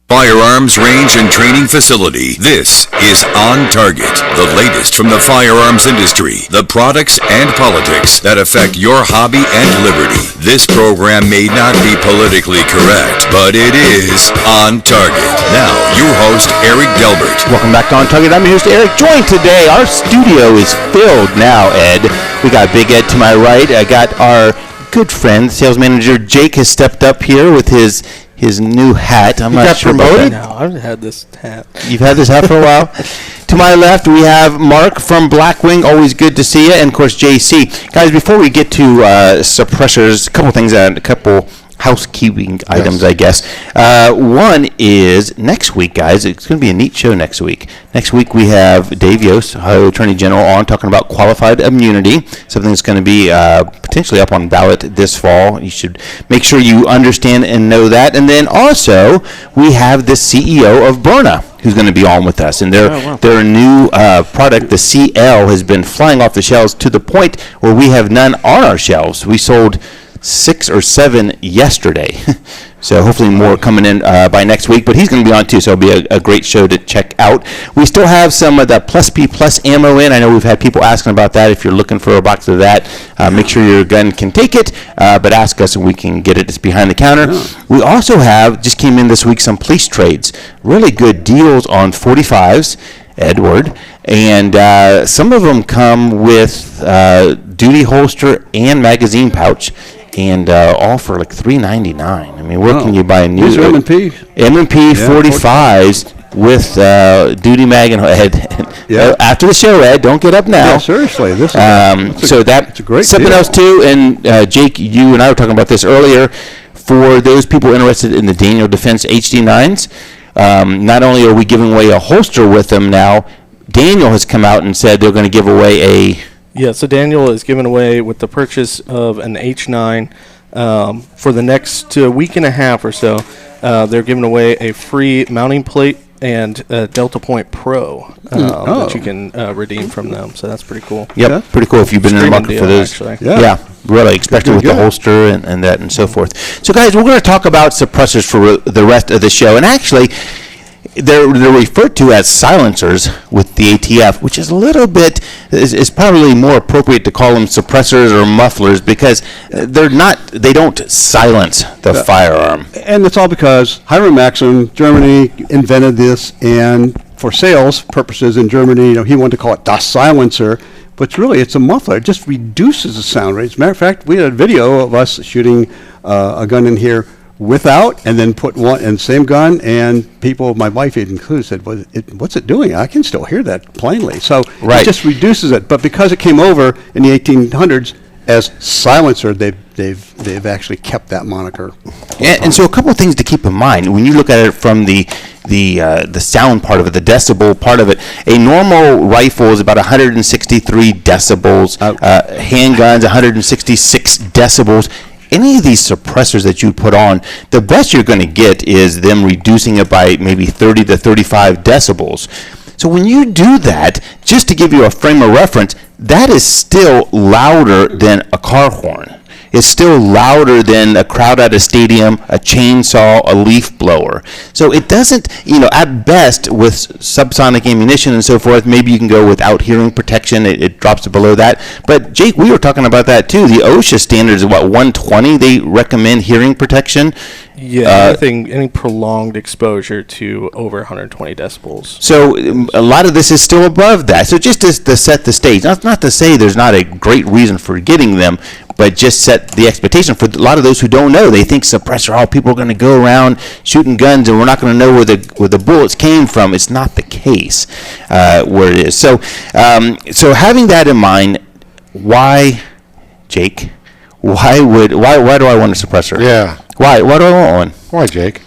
S16: Firearms range and training facility. This is OnTarget, the latest from the firearms industry, the products and politics that affect your hobby and liberty. This program may not be politically correct, but it is OnTarget. Now, your host, Eric Delbert.
S2: Welcome back to OnTarget. I'm your host, Eric. Joined today, our studio is filled now, Ed. We got Big Ed to my right. I got our good friend, sales manager Jake has stepped up here with his new hat. I'm not sure
S3: promoted? No, I've had this hat.
S2: You've had this hat for a while? To my left, we have Mark from Blackwing. Always good to see you. And, of course, JC. Guys, before we get to suppressors, a couple housekeeping items, I guess. One is next week, guys. It's going to be a neat show next week. Next week, we have Dave Yost, Ohio Attorney General, on talking about qualified immunity, something that's going to be potentially up on ballot this fall. You should make sure you understand and know that. And then also, we have the CEO of Byrna, who's going to be on with us. And their new product, the CL, has been flying off the shelves to the point where we have none on our shelves. We sold 6 or 7 yesterday. So hopefully more coming in by next week. But he's going to be on too, so it'll be a great show to check out. We still have some of the Plus P Plus ammo in. I know we've had people asking about that. If you're looking for a box of that, make sure your gun can take it, but ask us and we can get it. It's behind the counter. We also have, just came in this week, some police trades. Really good deals on 45s, Edward, and some of them come with duty holster and magazine pouch, and all for like $3.99. I mean, where can you buy a new
S17: M&P
S2: 45s with duty mag and head? After the show, Ed, don't get up now.
S17: Yeah, seriously, this is
S2: that's
S17: a great
S2: something
S17: deal.
S2: else too. And Jake, you and I were talking about this earlier. For those people interested in the Daniel Defense HD9s, not only are we giving away a holster with them now, Daniel has come out and said they're going to give away a...
S3: Yeah, so Daniel is giving away, with the purchase of an H9, for the next week and a half or so, they're giving away a free mounting plate and Delta Point Pro that you can redeem from them. So that's pretty cool.
S2: Yep, pretty cool if you've been in the market for those.
S3: Actually.
S2: Yeah, really, especially with the holster and that and so forth. So guys, we're going to talk about suppressors for the rest of the show. And actually, they're referred to as silencers with the ATF, which is a little bit, is probably more appropriate to call them suppressors or mufflers, because they don't silence the firearm.
S17: And it's all because Hiram Maxim, Germany, invented this, and for sales purposes in Germany, he wanted to call it Das Silencer, but really it's a muffler. It just reduces the sound rate. As a matter of fact, we had a video of us shooting a gun in here without, and then put one in the same gun, and people, my wife included, said, what's it doing? I can still hear that plainly. So it just reduces it. But because it came over in the 1800s as silencer, they've actually kept that moniker.
S2: And so a couple of things to keep in mind when you look at it from the sound part of it, the decibel part of it. A normal rifle is about 163 decibels. Handguns, 166 decibels. Any of these suppressors that you put on, the best you're going to get is them reducing it by maybe 30 to 35 decibels. So when you do that, just to give you a frame of reference, that is still louder than a car horn. It's still louder than a crowd at a stadium, a chainsaw, a leaf blower. So it doesn't, at best with subsonic ammunition and so forth, maybe you can go without hearing protection. It drops below that. But Jake, we were talking about that too. The OSHA standard is 120. They recommend hearing protection.
S3: Yeah, any prolonged exposure to over 120 decibels.
S2: So a lot of this is still above that. So just to set the stage, not to say there's not a great reason for getting them, but just set the expectation for a lot of those who don't know. They think suppressor, people are going to go around shooting guns and we're not going to know where the bullets came from. It's not the case where it is. So having that in mind, why, Jake? Why do I want a suppressor?
S18: Yeah.
S2: Why do I want one?
S18: Why, Jake?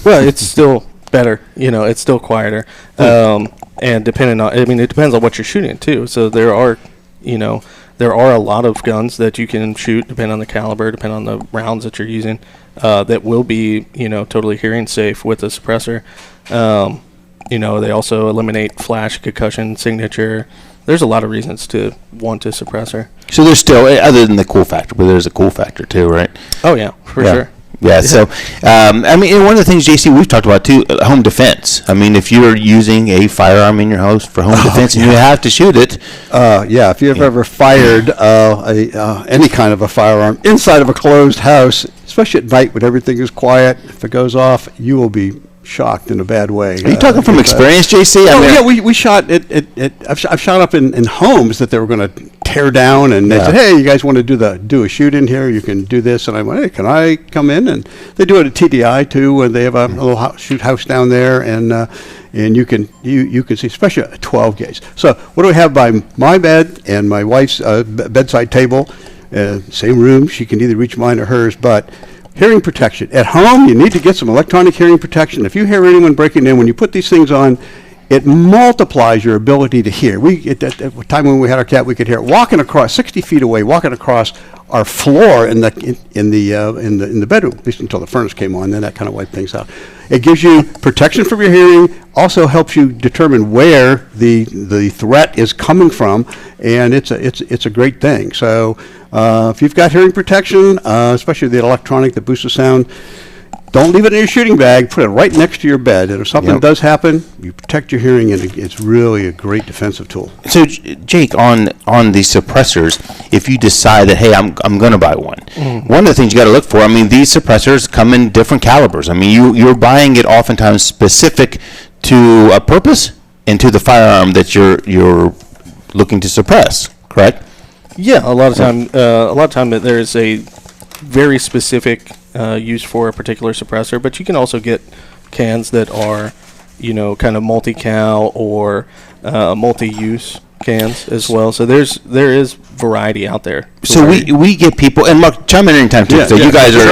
S3: Well, it's still better. It's still quieter. And depending on, it depends on what you're shooting too. So there are a lot of guns that you can shoot, depending on the caliber, depending on the rounds that you're using, that will be, totally hearing safe with a suppressor. They also eliminate flash, concussion, signature. There's a lot of reasons to want a suppressor.
S2: So there's still, other than the cool factor, but there's a cool factor too, right?
S3: Oh, yeah, for sure.
S2: Yeah, so, and one of the things, JC, we've talked about too, home defense. If you're using a firearm in your house for home defense and you have to shoot it.
S17: If you've ever fired any kind of a firearm inside of a closed house, especially at night when everything is quiet, if it goes off, you will be shocked in a bad way.
S2: Are you talking from experience, JC?
S17: We shot I've shot up in homes that they were going to tear down, and they said, "Hey, you guys want to do a shoot in here? You can do this." And I went, "Hey, can I come in?" And they do it at TDI too, and they have a little shoot house down there, and you can see, especially a 12 gauge. So what do we have by my bed and my wife's bedside table? Same room. She can either reach mine or hers, but. Hearing protection. At home, you need to get some electronic hearing protection. If you hear anyone breaking in, when you put these things on, it multiplies your ability to hear. At the time when we had our cat, we could hear it walking across 60 feet away, walking across our floor in the bedroom, at least until the furnace came on. Then that kind of wiped things out. It gives you protection from your hearing. Also helps you determine where the threat is coming from, and it's a great thing. So if you've got hearing protection, especially the electronic that boosts the sound, don't leave it in your shooting bag. Put it right next to your bed. And if something does happen, you protect your hearing, and it's really a great defensive tool.
S2: So, Jake, on the suppressors, if you decide that, hey, I'm going to buy one, one of the things you got to look for, I mean, these suppressors come in different calibers. I mean, you're buying it oftentimes specific to a purpose and to the firearm that you're looking to suppress, correct?
S3: Yeah, a lot of time there's a very specific use for a particular suppressor, but you can also get cans that are, kind of multi-cal or multi-use cans as well. So there is variety out there.
S2: So we get people, and Mark, chime in anytime too. So you guys are,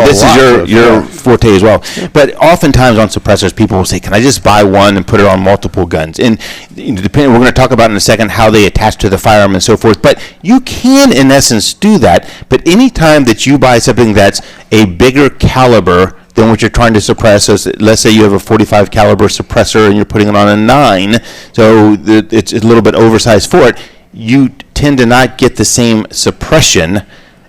S2: this is your forte as well. But oftentimes on suppressors, people will say, "Can I just buy one and put it on multiple guns?" And depending, we're going to talk about in a second how they attach to the firearm and so forth. But you can, in essence, do that. But anytime that you buy something that's a bigger caliber than what you're trying to suppress, so let's say you have a 45 caliber suppressor and you're putting it on a 9, so it's a little bit oversized for it, you tend to not get the same suppression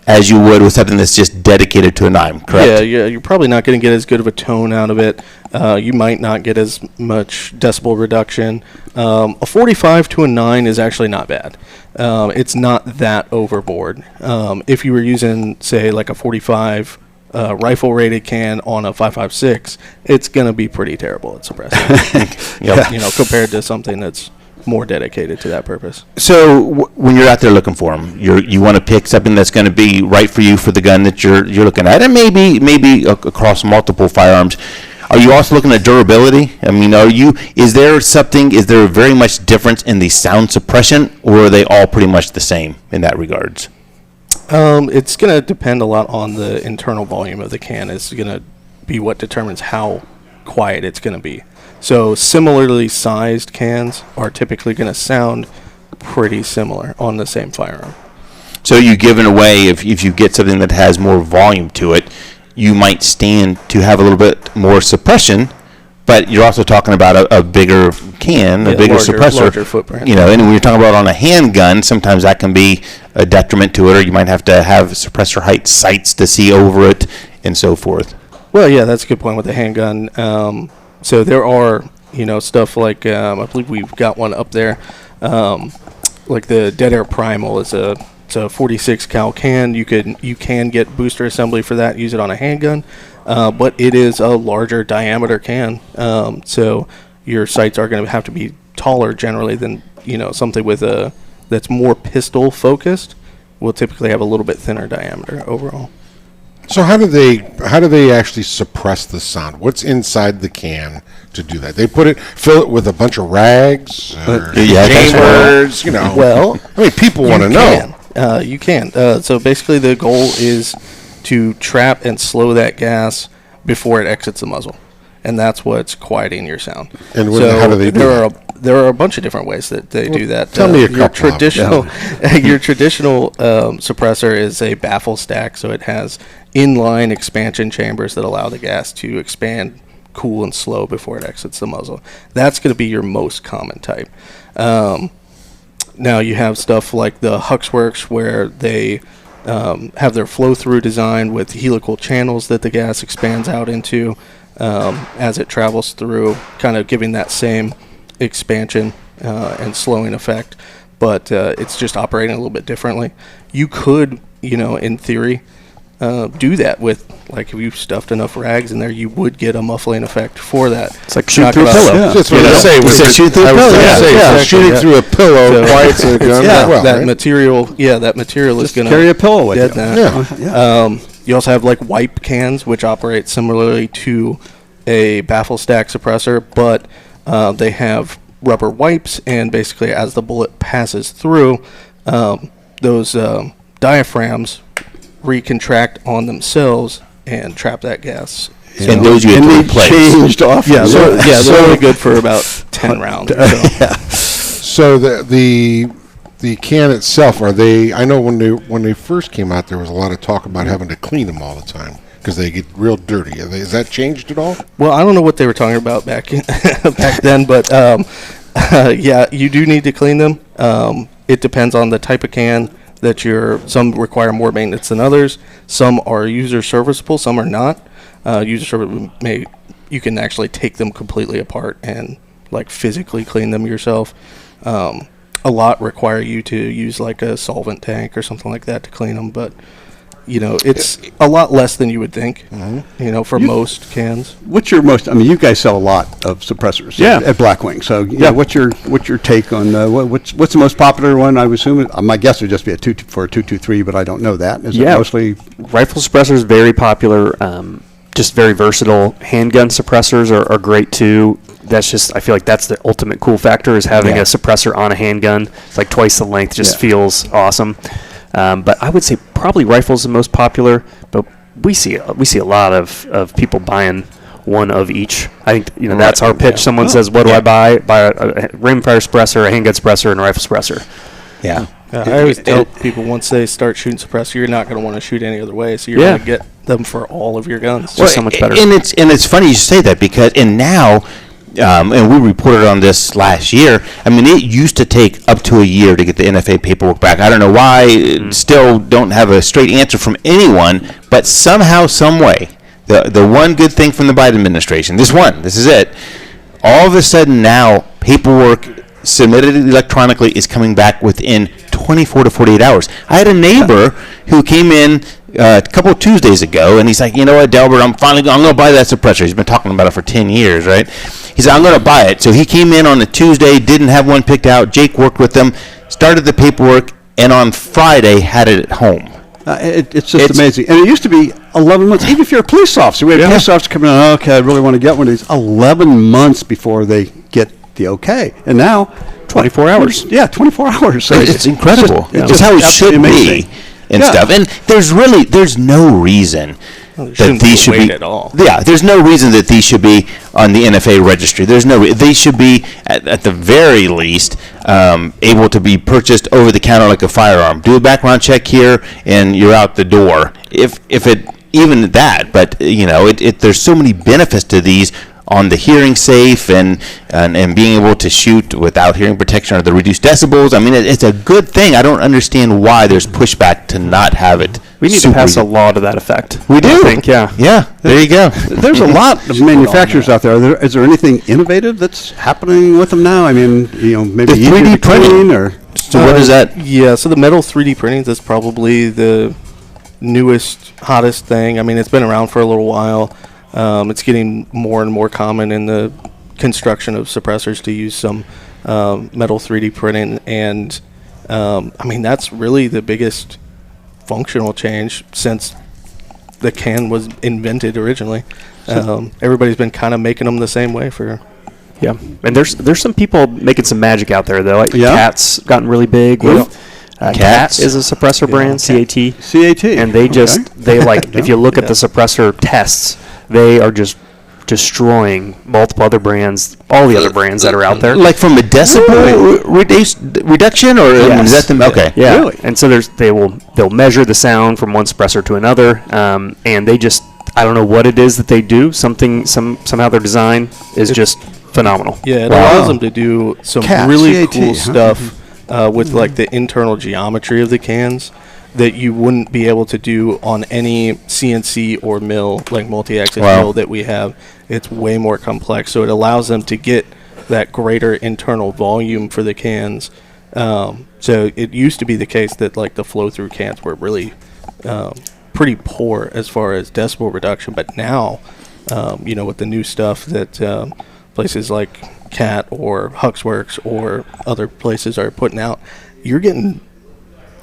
S2: as you would with something that's just dedicated to a 9, correct?
S3: Yeah, you're probably not going to get as good of a tone out of it. You might not get as much decibel reduction. A 45 to a 9 is actually not bad. It's not that overboard. If you were using, say, like a 45 rifle rated can on a 5.56, it's going to be pretty terrible at suppressing. Compared to something that's more dedicated to that purpose.
S2: So when you're out there looking for them, you want to pick something that's going to be right for you for the gun that you're looking at, and maybe across multiple firearms. Are you also looking at durability? I mean, is there very much difference in the sound suppression, or are they all pretty much the same in that regards?
S3: It's going to depend a lot on the internal volume of the can. It's going to be what determines how quiet it's going to be. So similarly sized cans are typically going to sound pretty similar on the same firearm.
S2: So you giving away, if you get something that has more volume to it, you might stand to have a little bit more suppression, but you're also talking about a bigger can, a bigger suppressor.
S3: Larger footprint.
S2: And when you're talking about on a handgun, sometimes that can be a detriment to it, or you might have to have suppressor height sights to see over it and so forth.
S3: Well, yeah, that's a good point with the handgun. So there are, stuff like, I believe we've got one up there, like the Dead Air Primal is it's a 46 cal can. You can get booster assembly for that, use it on a handgun, but it is a larger diameter can. So your sights are going to have to be taller generally than, something with that's more pistol focused will typically have a little bit thinner diameter overall.
S18: So how do they actually suppress the sound? What's inside the can to do that? They fill it with a bunch of rags, chambers,
S3: Well,
S18: I mean, people want to know.
S3: You can. So basically, the goal is to trap and slow that gas before it exits the muzzle, and that's what's quieting your sound.
S18: And how do they do that?
S3: There are a bunch of different ways that they do that.
S18: Tell me a
S3: Your
S18: couple.
S3: traditional suppressor is a baffle stack, so it has inline expansion chambers that allow the gas to expand, cool, and slow before it exits the muzzle. That's going to be your most common type. Now you have stuff like the Huxworks, where they have their flow-through design with helical channels that the gas expands out into as it travels through, kind of giving that same expansion and slowing effect, but it's just operating a little bit differently. You could, in theory, do that with, like, if you stuffed enough rags in there, you would get a muffling effect for that.
S19: It's like shoot through a pillow.
S18: Yeah. That's what I say.
S2: Shoot through a pillow.
S18: Shooting through a pillow quiets a gun.
S3: That material is going to
S17: carry a pillow with
S3: you. You also have like wipe cans, which operate similarly to a baffle stack suppressor, but they have rubber wipes, and basically as the bullet passes through, those diaphragms recontract on themselves and trap that gas.
S2: And those you have to replace.
S17: Changed off.
S3: They're only good for about 10 rounds.
S18: So the can itself, I know when they first came out, there was a lot of talk about having to clean them all the time because they get real dirty. Has that changed at all?
S3: Well, I don't know what they were talking about back then, but you do need to clean them. It depends on the type of can that some require more maintenance than others. Some are user serviceable, some are not. you can actually take them completely apart and like physically clean them yourself. A lot require you to use like a solvent tank or something like that to clean them, but it's a lot less than you would think. For most cans.
S17: What's your most? I mean, you guys sell a lot of suppressors at Blackwing. So what's your take on what's the most popular one? I would assume my guess would just be a 223, but I don't know that. Is it mostly
S19: rifle suppressors? Very popular. Just very versatile. Handgun suppressors are great too. That's just, I feel like that's the ultimate cool factor is having a suppressor on a handgun. It's like twice the length, just feels awesome. But I would say probably rifles the most popular, but we see a lot of people buying one of each. I think that's our pitch. Someone says, "What do I buy?" Buy a rimfire suppressor, a handgun suppressor, and a rifle suppressor.
S3: Yeah. I always tell people once they start shooting suppressor, you're not going to want to shoot any other way. So you're going to get them for all of your guns.
S19: It's just so much better.
S2: And it's funny you say that because now. And we reported on this last year. I mean, it used to take up to a year to get the NFA paperwork back. I don't know why. Still don't have a straight answer from anyone. But somehow, some way, the one good thing from the Biden administration, this is it. All of a sudden now, paperwork submitted electronically is coming back within 24 to 48 hours. I had a neighbor who came in a couple of Tuesdays ago, and he's like, you know what, Delbert, I'm going to buy that suppressor. He's been talking about it for 10 years, right? He said, I'm going to buy it. So he came in on a Tuesday, didn't have one picked out. Jake worked with him, started the paperwork, and on Friday had it at home.
S17: It's amazing. And it used to be 11 months, even if you're a police officer. We had police officers coming in, okay, I really want to get one of these. 11 months before they get the okay. And now
S19: 24 hours.
S17: Yeah, 24 hours. So
S2: it's incredible. It's how it should be and stuff. And there's no reason that these should be
S3: at all.
S2: Yeah, there's no reason that these should be on the NFA registry. They should be at the very least able to be purchased over the counter like a firearm. Do a background check here, and you're out the door. If it even that, but there's so many benefits to these on the hearing safe and being able to shoot without hearing protection or the reduced decibels. I mean, it's a good thing. I don't understand why there's pushback to not have it.
S19: We need to pass a law to that effect.
S2: We do.
S19: I think, yeah.
S2: Yeah, there you go.
S17: There's a lot of manufacturers out there. Is there anything innovative that's happening with them now? I mean, maybe
S2: the 3D printing
S17: or
S2: so what is that?
S3: Yeah, so the metal 3D printing is probably the newest, hottest thing. I mean, it's been around for a little while. It's getting more and more common in the construction of suppressors to use some metal 3D printing, and I mean that's really the biggest functional change since the can was invented originally. Everybody's been kind of making them the same way for.
S19: Yeah, and there's some people making some magic out there though. Like Cat's gotten really big. Cat is a suppressor brand, CAT, and they if you look at the suppressor tests. They are just destroying multiple other brands, all the other brands that are out there.
S2: Like from a decibel reduction, or is that the okay?
S19: Yeah,
S2: really?
S19: And so they'll measure the sound from one suppressor to another, and they just I don't know what it is that they do. Somehow their design is just phenomenal.
S3: Yeah, it allows them to do some really cool stuff with like the internal geometry of the cans that you wouldn't be able to do on any CNC or mill, like multi-axis mill that we have. It's way more complex, so it allows them to get that greater internal volume for the cans. So it used to be the case that like the flow-through cans were really pretty poor as far as decibel reduction, but now, with the new stuff that places like Cat or Huxworks or other places are putting out, you're getting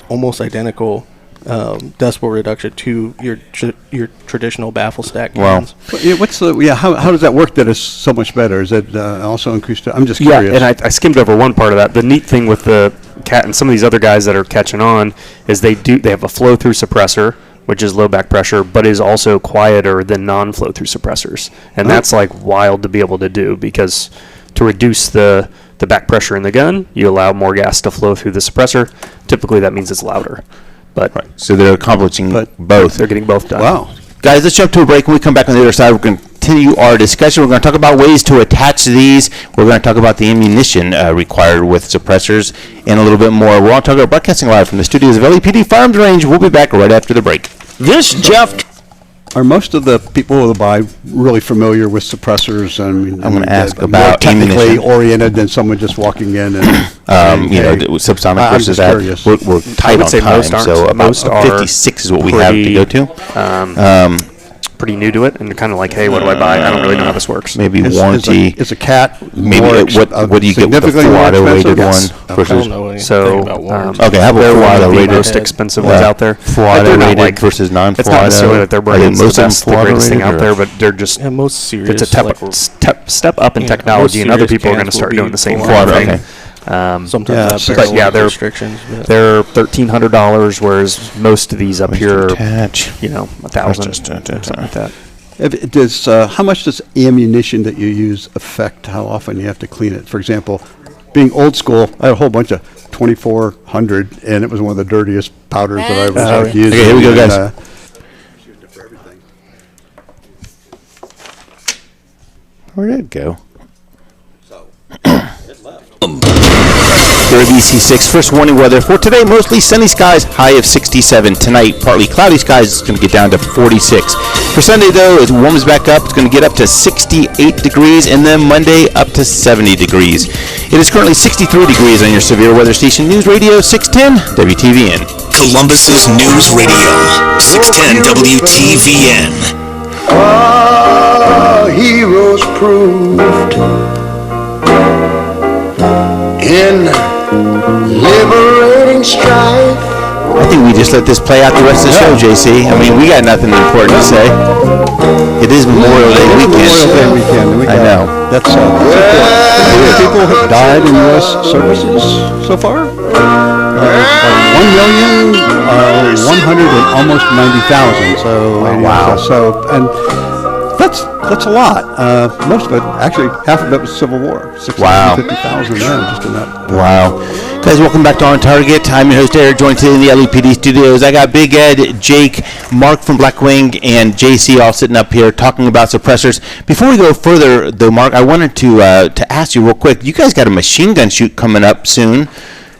S3: almost identical decibel reduction to your traditional baffle stack cans.
S17: Wow. How does that work that is so much better? Is it also increased? I'm just curious.
S19: Yeah, and I skimmed over one part of that. The neat thing with the Cat and some of these other guys that are catching on is they have a flow-through suppressor, which is low back pressure, but is also quieter than non-flow-through suppressors. And that's like wild to be able to do because to reduce the back pressure in the gun, you allow more gas to flow through the suppressor. Typically, that means it's louder. But
S2: so they're accomplishing both.
S19: They're getting both done.
S2: Wow. Guys, let's jump to a break. When we come back on the other side, we're going to continue our discussion. We're going to talk about ways to attach these. We're going to talk about the ammunition required with suppressors and a little bit more. We're on OnTarget, broadcasting live from the studios of LEPD Firearms Range. We'll be back right after the break.
S20: This Jeff...
S17: Are most of the people who buy really familiar with suppressors? And
S2: I'm going to ask
S17: more
S2: about
S17: technically
S2: ammunition.
S17: oriented than someone just walking in and
S2: subsonic versus that. We're tight on time, so about 56 is what we have to go to.
S19: Pretty new to it, and you're kind of like, hey, what do I buy? I don't really know how this works.
S2: Maybe warranty.
S17: Is a cat
S2: maybe what do you get with the full auto-rated one versus?
S19: So
S2: okay, how about full auto-rated?
S19: Most expensive ones out there.
S2: Full auto-rated versus non-full
S19: auto. It's not necessarily that their brand is the greatest thing out there, but they're just
S3: most serious.
S19: It's a step up in technology, and other people are going to start doing the same thing.
S3: Sometimes
S19: but yeah, they're $1,300, whereas most of these up here, $1,000, something like that.
S17: How much does ammunition that you use affect how often you have to clean it? For example, being old school, I had a whole bunch of 2400, and it was one of the dirtiest powders that I was using.
S2: Okay, here we go, guys. Where did it go? EC6 first warning weather for today: mostly sunny skies, high of 67. Tonight, partly cloudy skies, it's going to get down to 46. For Sunday, though, it warms back up. It's going to get up to 68 degrees, and then Monday up to 70 degrees. It is currently 63 degrees on your severe weather station, News Radio 610 WTVN.
S16: Columbus's News Radio 610 WTVN.
S22: Our heroes proved in liberating strife.
S2: I think we just let this play out the rest of the show, JC. I mean, we got nothing important to say. It is Memorial Day weekend. I know.
S17: That's how many people have died in U.S. services so far? 1,190,000. So
S2: wow.
S17: And that's a lot. Most of it, actually, half of it was Civil War. 650,000 men just in that.
S2: Wow. Guys, welcome back to OnTarget. I'm your host, Eric, joined today in the LEPD studios. I got Big Ed, Jake, Mark from Blackwing, and JC all sitting up here talking about suppressors. Before we go further, though, Mark, I wanted to ask you real quick. You guys got a machine gun shoot coming up soon,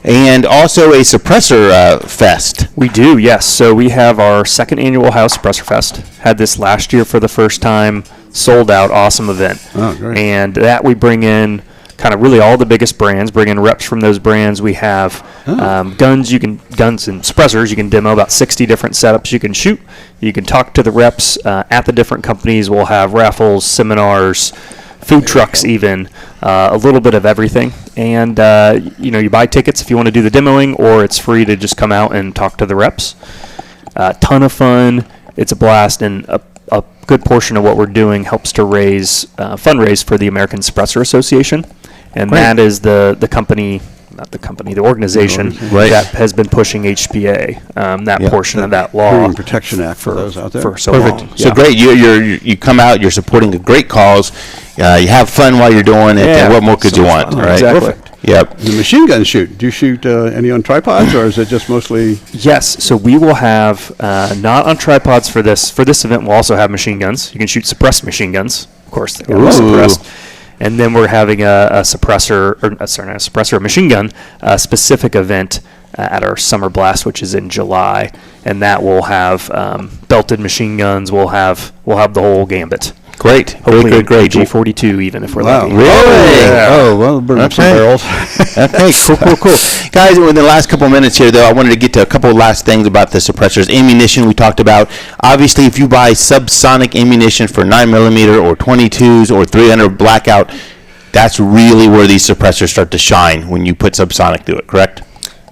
S2: and also a suppressor fest.
S19: We do, yes. So we have our second annual Ohio Suppressor Fest. Had this last year for the first time. Sold out, awesome event.
S17: Oh, great.
S19: And that we bring in kind of really all the biggest brands, bring in reps from those brands. We have guns and suppressors. You can demo about 60 different setups you can shoot. You can talk to the reps at the different companies. We'll have raffles, seminars, food trucks even, a little bit of everything. And, you buy tickets if you want to do the demoing, or it's free to just come out and talk to the reps. Ton of fun. It's a blast, and a good portion of what we're doing helps to fundraise for the American Suppressor Association. And
S2: Great.
S19: that is the organization that has been pushing HPA, portion of that law.
S17: Freedom Protection Act for those out there.
S19: For so
S2: Perfect.
S19: long.
S2: So great. You come out, you're supporting a great cause. You have fun while you're doing it. And what more could you want? Right?
S19: Exactly.
S2: Perfect. Yep.
S17: The machine gun shoot. Do you shoot any on tripods, or is it just mostly?
S19: Yes. So we will have not on tripods for this. For this event, we'll also have machine guns. You can shoot suppressed machine guns. Of course, they're suppressed. And then we're having a machine gun specific event at our Summer Blast, which is in July, and that will have belted machine guns. We'll have the whole gambit.
S2: Great.
S19: Hopefully
S2: great.
S19: G42 even if we're lucky.
S2: Really?
S17: Yeah. Oh, well, burn up some barrels.
S2: Okay, cool. Guys, in the last couple minutes here, though, I wanted to get to a couple of last things about the suppressors. Ammunition we talked about. Obviously, if you buy subsonic ammunition for 9mm or 22s or 300 blackout, that's really where these suppressors start to shine when you put subsonic to it, correct?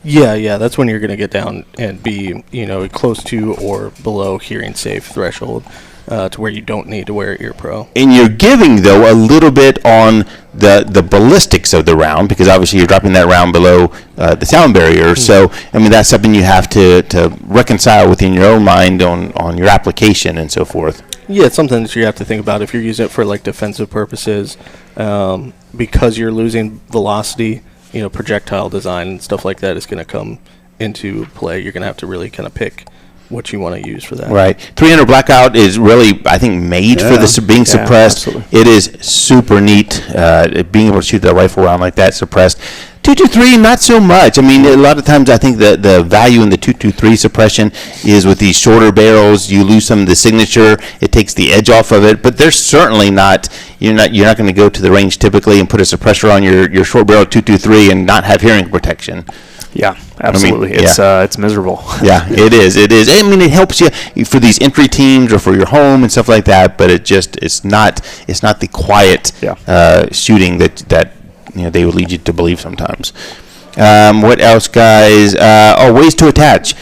S3: Yeah, that's when you're going to get down and be, close to or below hearing safe threshold. To where you don't need to wear Ear Pro.
S2: And you're giving, though, a little bit on the ballistics of the round, because obviously you're dropping that round below the sound barrier. So, that's something you have to reconcile within your own mind on your application and so forth.
S3: Yeah, it's something that you have to think about if you're using it for, defensive purposes. Because you're losing velocity, projectile design and stuff like that is going to come into play. You're going to have to really kind of pick what you want to use for that.
S2: Right. 300 blackout is really, I think, made for this being suppressed.
S3: Absolutely.
S2: It is super neat being able to shoot that rifle round like that suppressed. 223, not so much. I mean, a lot of times I think the value in the 223 suppression is with these shorter barrels. You lose some of the signature. It takes the edge off of it. But there's certainly not. You're not going to go to the range typically and put a suppressor on your short barrel 223 and not have hearing protection.
S19: Yeah, absolutely. I mean, it's miserable.
S2: Yeah, it is. It is. I mean, it helps you for these entry teams or for your home and stuff like that. But it's not the quiet shooting that they would lead you to believe sometimes. What else, guys? Ways to attach.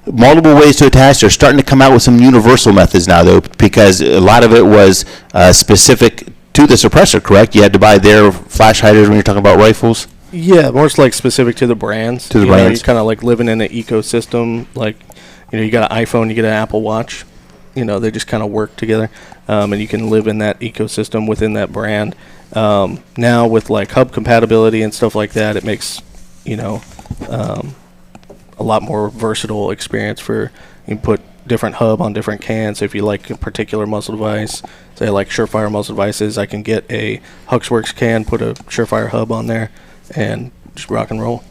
S2: Multiple ways to attach. They're starting to come out with some universal methods now, though, because a lot of it was specific to the suppressor. Correct? You had to buy their flash hiders when you're talking about rifles.
S3: Yeah, more like specific to the brands.
S2: To the brands.
S3: You're kind of like living in an ecosystem. Like, you got an iPhone, you get an Apple Watch. They just kind of work together, and you can live in that ecosystem within that brand. Now with like hub compatibility and stuff like that, it makes a lot more versatile experience for you can put different hub on different cans. If you like a particular muzzle device, say like Surefire muzzle devices, I can get a Huxworks can, put a Surefire hub on there, and just rock and roll.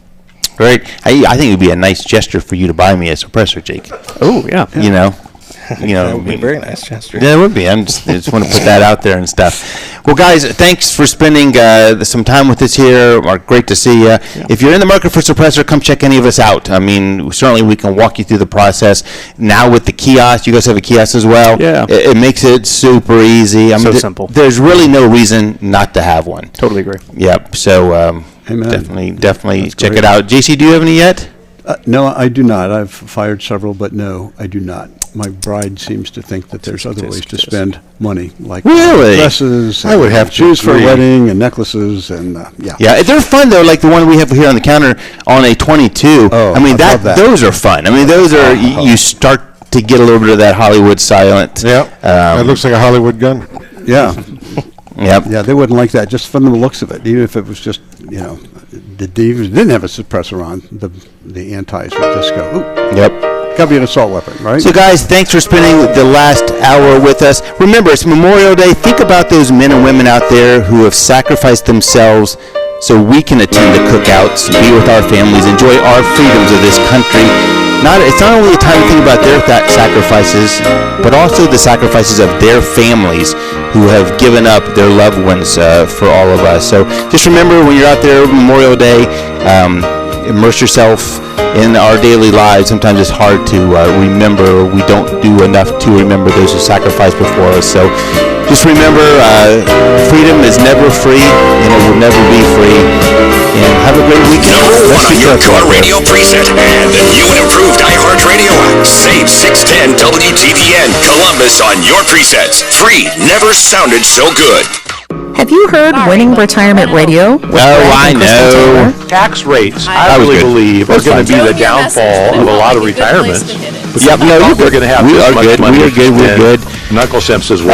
S2: Great. I think it would be a nice gesture for you to buy me a suppressor, Jake.
S19: Oh yeah.
S3: That would be a very nice gesture.
S2: Yeah, it would be. I just want to put that out there and stuff. Well, guys, thanks for spending some time with us here. Great to see you. Yeah. If you're in the market for suppressor, come check any of us out. I mean, certainly we can walk you through the process. Now with the kiosk, you guys have a kiosk as well.
S19: Yeah.
S2: It makes it super easy. I mean,
S19: simple.
S2: There's really no reason not to have one.
S19: Totally agree.
S2: Yep. So definitely check it out. JC, do you have any yet?
S17: No, I do not. I've fired several, but no, I do not. My bride seems to think that there's other ways to spend money, like dresses.
S18: I would have
S17: shoes for a wedding and necklaces and
S2: Yeah, they're fun though. Like the one we have here on the counter on a 22.
S17: Oh,
S2: I mean
S17: that.
S2: Those are fun. I mean, those are you start to get a little bit of that Hollywood silent.
S18: Yeah, it looks like a Hollywood gun.
S17: Yeah.
S2: Yep.
S17: Yeah, they wouldn't like that just from the looks of it. Even if it was just the Devers didn't have a suppressor on, the antis would just go, ooh.
S2: Yep.
S17: Got to be an assault weapon, right?
S2: So, guys, thanks for spending the last hour with us. Remember, it's Memorial Day. Think about those men and women out there who have sacrificed themselves so we can attend the cookouts, be with our families, enjoy our freedoms of this country. It's not only a time to think about their sacrifices, but also the sacrifices of their families who have given up their loved ones for all of us. So just remember when you're out there Memorial Day, immerse yourself in our daily lives. Sometimes it's hard to remember. We don't do enough to remember those who sacrificed before us. So just remember, freedom is never free, and it will never be free. And have a great weekend.
S16: Number one on your car radio preset and the new and improved iHeartRadio app. Save 610 WTVN Columbus on your presets. Free never sounded so good.
S10: Have you heard Winning Retirement Radio?
S2: I know.
S1: Tax rates, I really believe, are going to be the downfall of a lot of retirements.
S2: Yep, no,
S1: they're going to have
S2: we are good. We're good.
S1: Knuckle Simps is one.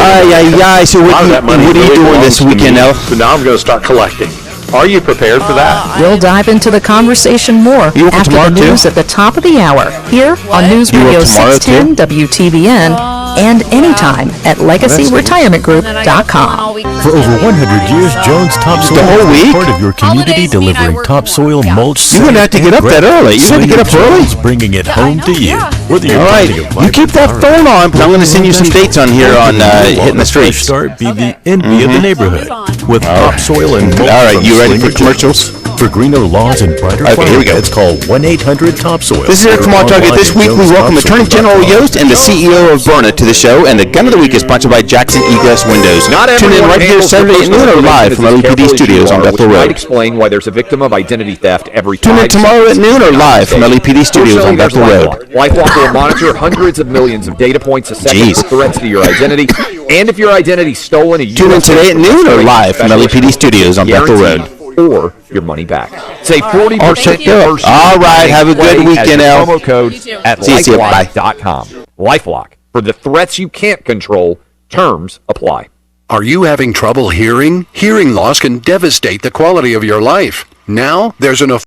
S2: So what are you doing this weekend, Elf?
S1: So now I'm going to start collecting. Are you prepared for that?
S10: We'll dive into the conversation more after the news at the top of the hour here on News Radio 610 WTVN and anytime at LegacyRetirementGroup.com.
S4: For over 100 years, Jones Topsoil is part of your community, delivering topsoil, mulch.
S2: You're going to have to get up that early. You have to get up early.
S4: Bringing it home to you. Whether you're
S2: all right, you keep that phone on, because I'm going to send you some dates on here on hitting the streets.
S4: Start be the envy of the neighborhood with topsoil and mulch.
S2: All right, you ready for commercials?
S4: For greener lawns and brighter
S2: here we go.
S4: It's called 1-800-TOPSOIL.
S2: This is Eric from OnTarget. This week we welcome Attorney General Yost and the CEO of Berna to the show, and the Gun of the Week is sponsored by Jackson Egress Windows. Tune in right here Saturday at noon or live from LAPD Studios on Bethel Road.
S23: Might explain why there's a victim of identity theft every 5
S2: Tune in tomorrow at noon or live from LAPD Studios on Bethel Road.
S23: LifeLock will monitor hundreds of millions of data points a second for threats to your identity, and if your identity's stolen,
S2: tune in today at noon or live from LAPD Studios on Bethel Road.
S23: Or your money back. Save 40%.
S2: All right, have a good weekend, Al.
S23: Promo code at LifeLock.com. LifeLock. For the threats you can't control, terms apply.
S24: Are you having trouble hearing? Hearing loss can devastate the quality of your life. Now, there's an